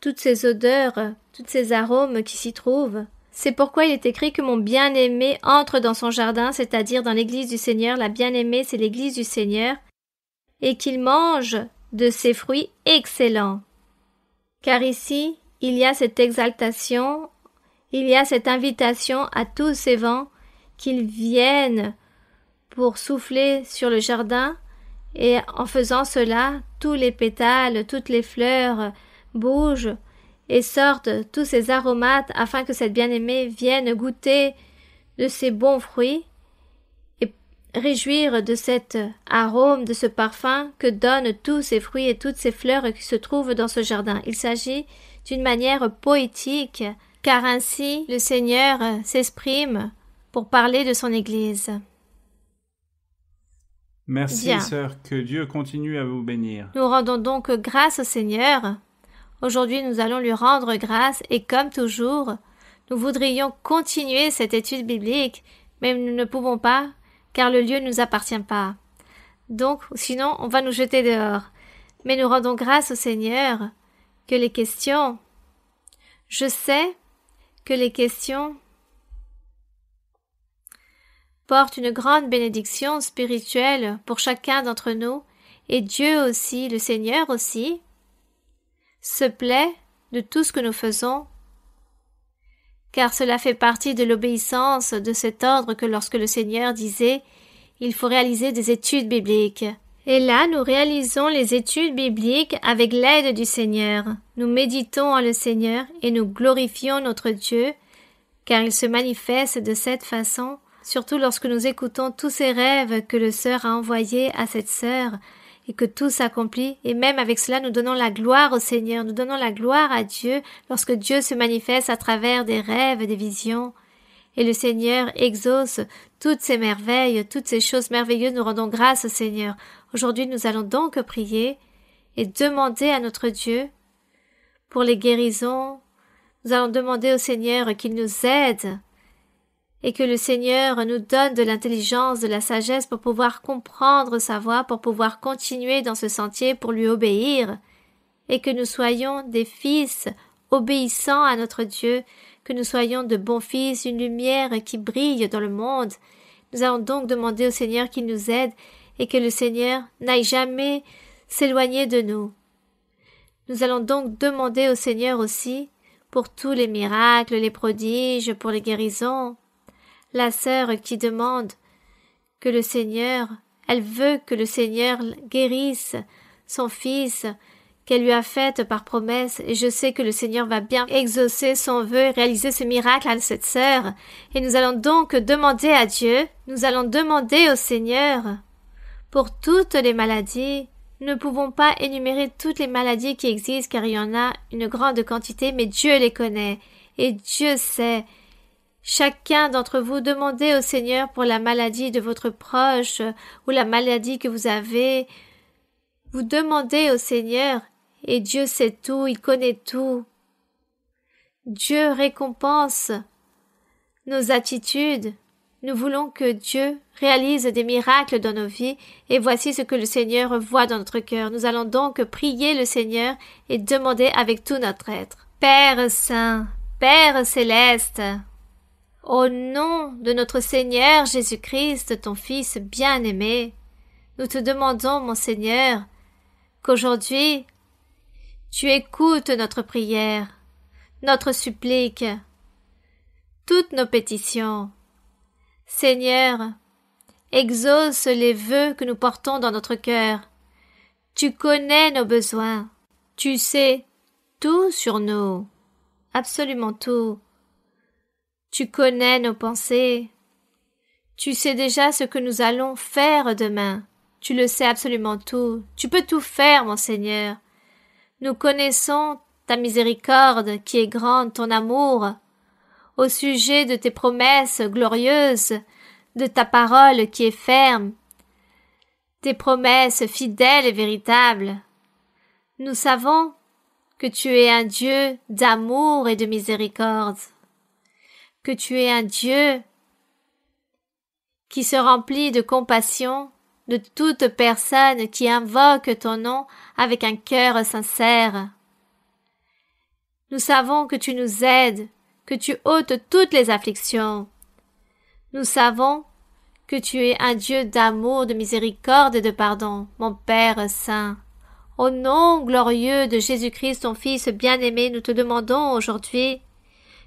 toutes ces odeurs, tous ces arômes qui s'y trouvent. C'est pourquoi il est écrit que mon bien-aimé entre dans son jardin, c'est-à-dire dans l'église du Seigneur. La bien-aimée, c'est l'église du Seigneur, et qu'il mange de ses fruits excellents. Car ici, il y a cette exaltation, il y a cette invitation à tous ces vents qu'ils viennent pour souffler sur le jardin, et en faisant cela, tous les pétales, toutes les fleurs bougent et sortent tous ces aromates afin que cette bien-aimée vienne goûter de ces bons fruits et réjouir de cet arôme, de ce parfum que donnent tous ces fruits et toutes ces fleurs qui se trouvent dans ce jardin. Il s'agit d'une manière poétique, car ainsi le Seigneur s'exprime pour parler de son Église. Merci, Bien. sœur, que Dieu continue à vous bénir. Nous rendons donc grâce au Seigneur. Aujourd'hui, nous allons lui rendre grâce et comme toujours, nous voudrions continuer cette étude biblique, mais nous ne pouvons pas, car le lieu ne nous appartient pas. Donc, sinon, on va nous jeter dehors. Mais nous rendons grâce au Seigneur que les questions, je sais que les questions portent une grande bénédiction spirituelle pour chacun d'entre nous, et Dieu aussi, le Seigneur aussi, se plaît de tout ce que nous faisons, car cela fait partie de l'obéissance de cet ordre que lorsque le Seigneur disait « il faut réaliser des études bibliques ». Et là, nous réalisons les études bibliques avec l'aide du Seigneur. Nous méditons en le Seigneur et nous glorifions notre Dieu, car il se manifeste de cette façon, surtout lorsque nous écoutons tous ces rêves que le sœur a envoyés à cette sœur, et que tout s'accomplit, et même avec cela nous donnons la gloire au Seigneur, nous donnons la gloire à Dieu lorsque Dieu se manifeste à travers des rêves, des visions, et le Seigneur exauce toutes ces merveilles, toutes ces choses merveilleuses. Nous rendons grâce au Seigneur. Aujourd'hui, nous allons donc prier et demander à notre Dieu pour les guérisons. Nous allons demander au Seigneur qu'il nous aide et que le Seigneur nous donne de l'intelligence, de la sagesse pour pouvoir comprendre sa voix, pour pouvoir continuer dans ce sentier, pour lui obéir, et que nous soyons des fils obéissants à notre Dieu, que nous soyons de bons fils, une lumière qui brille dans le monde. Nous allons donc demander au Seigneur qu'il nous aide et que le Seigneur n'aille jamais s'éloigner de nous. Nous allons donc demander au Seigneur aussi pour tous les miracles, les prodiges, pour les guérisons. La sœur qui demande que le Seigneur, elle veut que le Seigneur guérisse son fils qu'elle lui a fait par promesse, et je sais que le Seigneur va bien exaucer son vœu et réaliser ce miracle à cette sœur. Et nous allons donc demander à Dieu, nous allons demander au Seigneur pour toutes les maladies. Nous ne pouvons pas énumérer toutes les maladies qui existent car il y en a une grande quantité, mais Dieu les connaît et Dieu sait Chacun d'entre vous, demandez au Seigneur pour la maladie de votre proche ou la maladie que vous avez. Vous demandez au Seigneur et Dieu sait tout, il connaît tout. Dieu récompense nos attitudes. Nous voulons que Dieu réalise des miracles dans nos vies et voici ce que le Seigneur voit dans notre cœur. Nous allons donc prier le Seigneur et demander avec tout notre être. Père Saint, Père Céleste, au nom de notre Seigneur Jésus-Christ, ton Fils bien-aimé, nous te demandons, mon Seigneur, qu'aujourd'hui, tu écoutes notre prière, notre supplique, toutes nos pétitions. Seigneur, exauce les vœux que nous portons dans notre cœur. Tu connais nos besoins. Tu sais tout sur nous, absolument tout. Tu connais nos pensées. Tu sais déjà ce que nous allons faire demain. Tu le sais absolument tout. Tu peux tout faire, mon Seigneur. Nous connaissons ta miséricorde qui est grande, ton amour, au sujet de tes promesses glorieuses, de ta parole qui est ferme, tes promesses fidèles et véritables. Nous savons que tu es un Dieu d'amour et de miséricorde, que tu es un Dieu qui se remplit de compassion de toute personne qui invoque ton nom avec un cœur sincère. Nous savons que tu nous aides, que tu ôtes toutes les afflictions. Nous savons que tu es un Dieu d'amour, de miséricorde et de pardon, mon Père Saint. Au nom glorieux de Jésus-Christ, ton Fils bien-aimé, nous te demandons aujourd'hui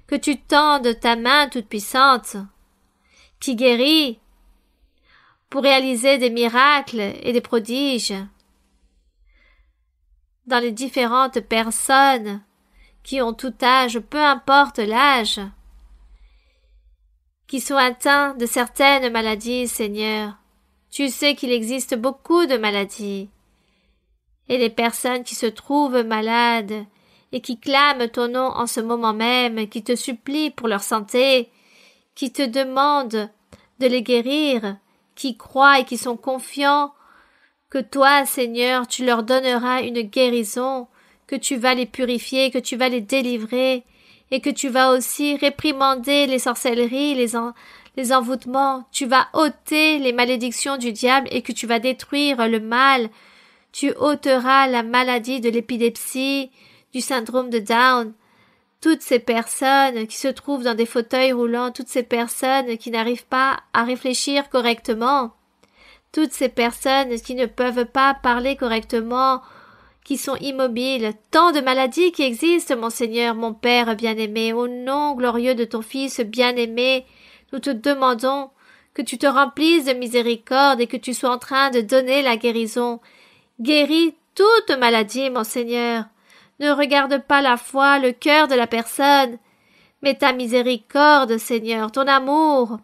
que tu tendes ta main toute-puissante, qui guérit, pour réaliser des miracles et des prodiges dans les différentes personnes qui ont tout âge, peu importe l'âge, qui sont atteints de certaines maladies, Seigneur. Tu sais qu'il existe beaucoup de maladies. Et les personnes qui se trouvent malades et qui clament ton nom en ce moment même, qui te supplient pour leur santé, qui te demandent de les guérir, qui croient et qui sont confiants que toi, Seigneur, tu leur donneras une guérison, que tu vas les purifier, que tu vas les délivrer, et que tu vas aussi réprimander les sorcelleries, les envoûtements, tu vas ôter les malédictions du diable et que tu vas détruire le mal, tu ôteras la maladie de l'épilepsie, du syndrome de Down, toutes ces personnes qui se trouvent dans des fauteuils roulants, toutes ces personnes qui n'arrivent pas à réfléchir correctement, toutes ces personnes qui ne peuvent pas parler correctement, qui sont immobiles, tant de maladies qui existent, mon Seigneur, mon Père bien-aimé, au nom glorieux de ton Fils bien-aimé, nous te demandons que tu te remplisses de miséricorde et que tu sois en train de donner la guérison. Guéris toute maladie, mon Seigneur. Ne regarde pas la foi, le cœur de la personne, mais ta miséricorde, Seigneur, ton amour,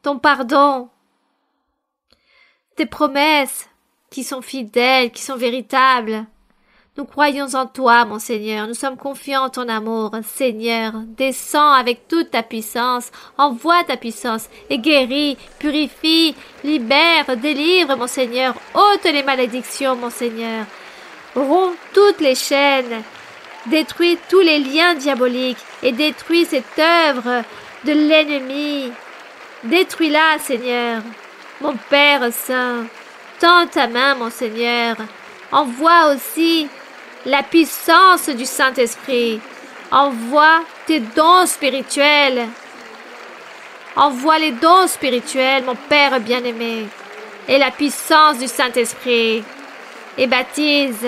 ton pardon, tes promesses qui sont fidèles, qui sont véritables. Nous croyons en toi, mon Seigneur, nous sommes confiants en ton amour. Seigneur, descends avec toute ta puissance, envoie ta puissance et guéris, purifie, libère, délivre, mon Seigneur, ôte les malédictions, mon Seigneur. Romps toutes les chaînes, détruis tous les liens diaboliques et détruis cette œuvre de l'ennemi. Détruis-la, Seigneur. Mon Père Saint, tends ta main, mon Seigneur. Envoie aussi la puissance du Saint-Esprit. Envoie tes dons spirituels. Envoie les dons spirituels, mon Père bien-aimé, et la puissance du Saint-Esprit. Et baptise,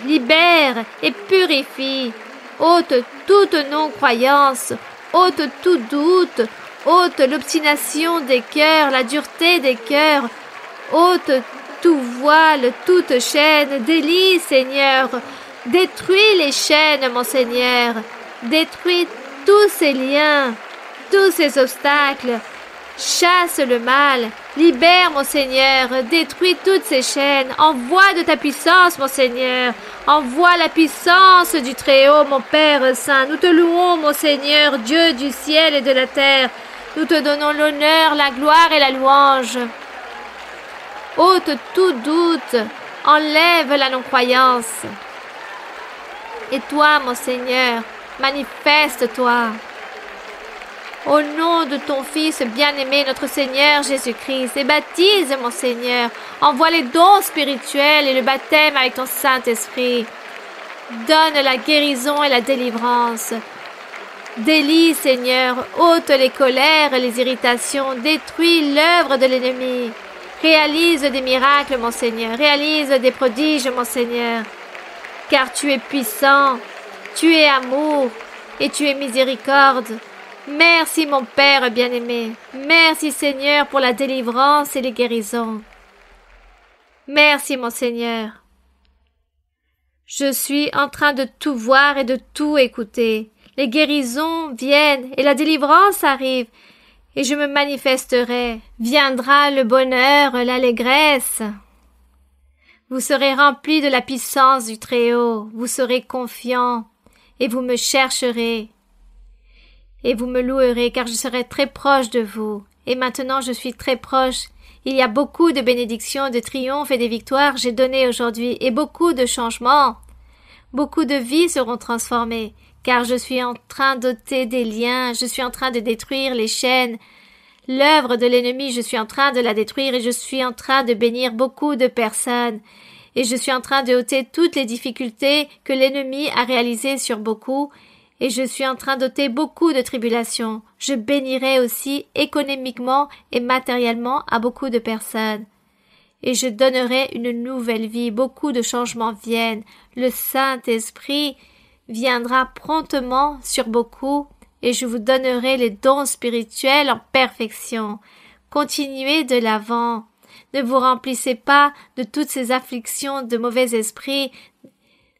libère et purifie. Ôte toute non-croyance, ôte tout doute, ôte l'obstination des cœurs, la dureté des cœurs, ôte tout voile, toute chaîne, délie, Seigneur. Détruis les chaînes, mon Seigneur. Détruis tous ces liens, tous ces obstacles. Chasse le mal, libère mon Seigneur, détruis toutes ces chaînes, envoie de ta puissance mon Seigneur, envoie la puissance du Très-Haut mon Père Saint. Nous te louons mon Seigneur, Dieu du ciel et de la terre, nous te donnons l'honneur, la gloire et la louange. Ôte tout doute, enlève la non-croyance. Et toi mon Seigneur, manifeste-toi. Au nom de ton Fils bien-aimé, notre Seigneur Jésus-Christ, et baptise, mon Seigneur, envoie les dons spirituels et le baptême avec ton Saint-Esprit. Donne la guérison et la délivrance. Délie, Seigneur, ôte les colères et les irritations, détruis l'œuvre de l'ennemi. Réalise des miracles, mon Seigneur, réalise des prodiges, mon Seigneur, car tu es puissant, tu es amour et tu es miséricorde. Merci mon Père bien-aimé, merci Seigneur pour la délivrance et les guérisons. Merci mon Seigneur. Je suis en train de tout voir et de tout écouter. Les guérisons viennent et la délivrance arrive et je me manifesterai. Viendra le bonheur, l'allégresse. Vous serez remplis de la puissance du Très-Haut, vous serez confiants et vous me chercherez. Et vous me louerez, car je serai très proche de vous. Et maintenant je suis très proche. Il y a beaucoup de bénédictions, de triomphes et de victoires j'ai donné aujourd'hui, et beaucoup de changements. Beaucoup de vies seront transformées, car je suis en train d'ôter des liens, je suis en train de détruire les chaînes. L'œuvre de l'ennemi, je suis en train de la détruire, et je suis en train de bénir beaucoup de personnes. Et je suis en train de ôter toutes les difficultés que l'ennemi a réalisées sur beaucoup, et je suis en train d'ôter beaucoup de tribulations. Je bénirai aussi économiquement et matériellement à beaucoup de personnes. Et je donnerai une nouvelle vie. Beaucoup de changements viennent. Le Saint-Esprit viendra promptement sur beaucoup et je vous donnerai les dons spirituels en perfection. Continuez de l'avant. Ne vous remplissez pas de toutes ces afflictions de mauvais esprits.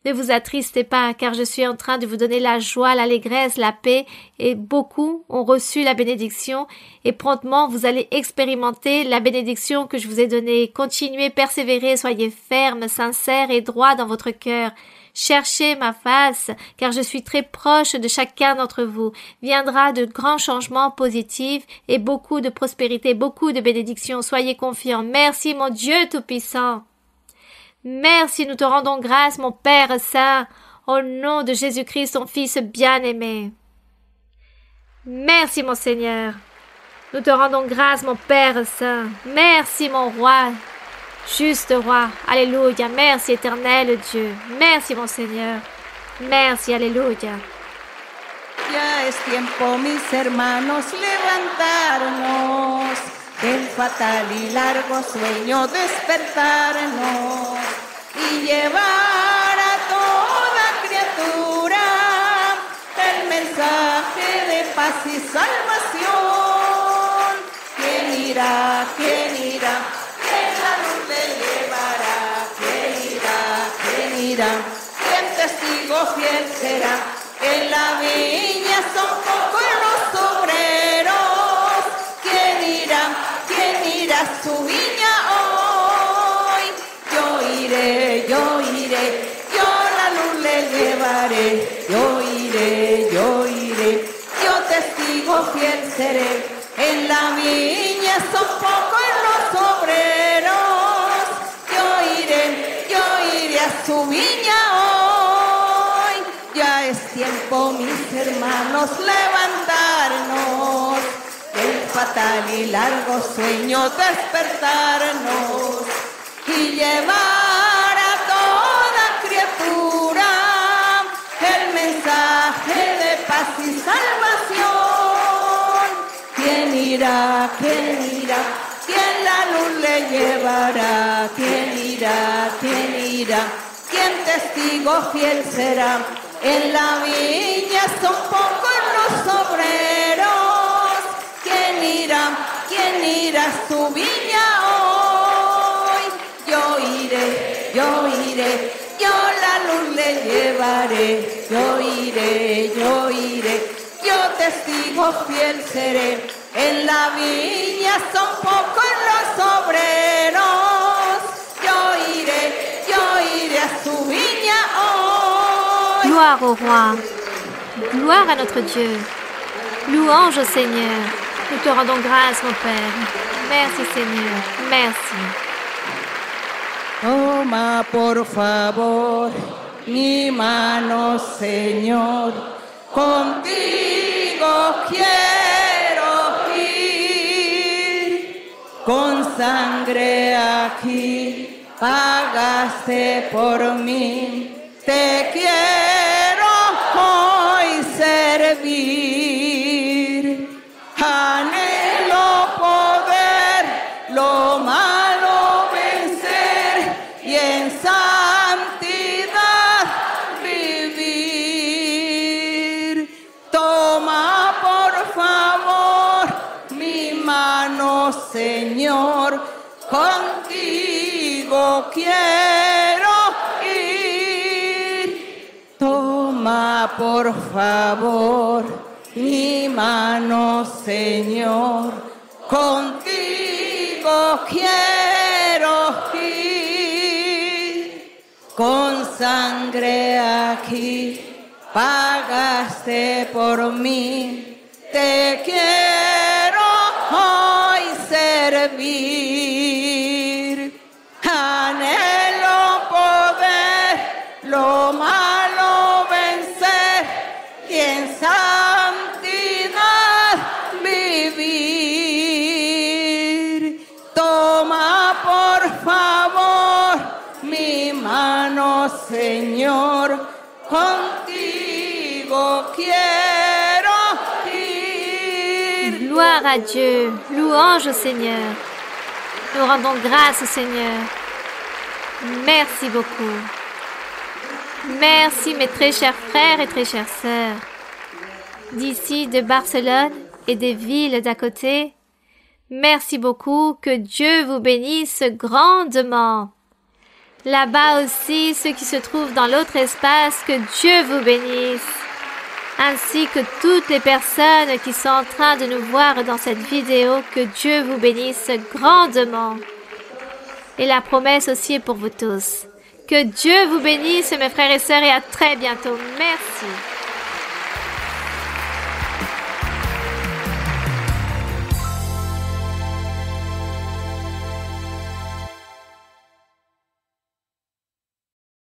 Ne vous attristez pas, car je suis en train de vous donner la joie, l'allégresse, la paix, et beaucoup ont reçu la bénédiction, et promptement vous allez expérimenter la bénédiction que je vous ai donnée. Continuez, persévérez, soyez fermes, sincères et droits dans votre cœur. Cherchez ma face, car je suis très proche de chacun d'entre vous. Viendra de grands changements positifs et beaucoup de prospérité, beaucoup de bénédictions. Soyez confiants. Merci mon Dieu Tout-Puissant. Merci, nous te rendons grâce, mon Père Saint, au nom de Jésus-Christ, ton Fils bien-aimé. Merci, mon Seigneur. Nous te rendons grâce, mon Père Saint. Merci, mon Roi, juste Roi. Alléluia. Merci, éternel Dieu. Merci, mon Seigneur. Merci, alléluia. Ya es tiempo, mis hermanos, levantarnos del fatal y largo sueño, despertarnos y llevar a toda criatura el mensaje de paz y salvación. ¿Quién irá? ¿Quién irá? ¿Quién la luz le llevará? ¿Quién irá? ¿Quién irá? ¿Quién testigo fiel será? En la viña son pocos los obreros. ¿Quién irá? ¿Quién irá a su viña hoy? Yo iré, yo iré, yo la luz le llevaré. Yo iré, yo iré, yo testigo fiel seré. En la viña son pocos los obreros. Yo iré a su viña hoy. Ya es tiempo, mis hermanos, levantarnos del fatal y largo sueño, despertarnos y llevar a toda criatura el mensaje de paz y salvación. ¿Quién irá? ¿Quién irá? ¿Quién la luz le llevará? ¿Quién irá? ¿Quién irá? ¿Quién testigo fiel será? En la viña son pocos los obreros. ¿Quién irá? ¿Quién irá a su viña hoy? Yo iré, yo iré, yo la luz le llevaré. Yo iré, yo iré, yo testigo fiel seré. En la viña son pocos los obreros. Yo iré a su viña hoy. Gloire au roi. Gloire à notre Dieu. Louange au Seigneur. Nous te rendons grâce, mon Père. Merci, Seigneur. Merci. Toma por favor mi mano, Señor, contigo quiero ir, con sangre aquí pagaste por mí, te quiero hoy servir, anhelo poder lo malo vencer y en santidad vivir. Toma por favor mi mano, Señor, contigo quiero ir. Toma por favor mi mano, Señor, contigo quiero ir. Con sangre aquí pagaste por mí, te quiero hoy servir. Anhelo poder lo malo vencer y en santidad vivir. Toma por favor mi mano, Señor, contigo quiero ir. Gloire à Dieu. Louange au Seigneur. Nous rendons grâce au Seigneur. Merci beaucoup. Merci mes très chers frères et très chères sœurs. D'ici, de Barcelone et des villes d'à côté. Merci beaucoup. Que Dieu vous bénisse grandement. Là-bas aussi, ceux qui se trouvent dans l'autre espace, que Dieu vous bénisse. Ainsi que toutes les personnes qui sont en train de nous voir dans cette vidéo, que Dieu vous bénisse grandement. Et la promesse aussi est pour vous tous. Que Dieu vous bénisse, mes frères et sœurs, et à très bientôt. Merci.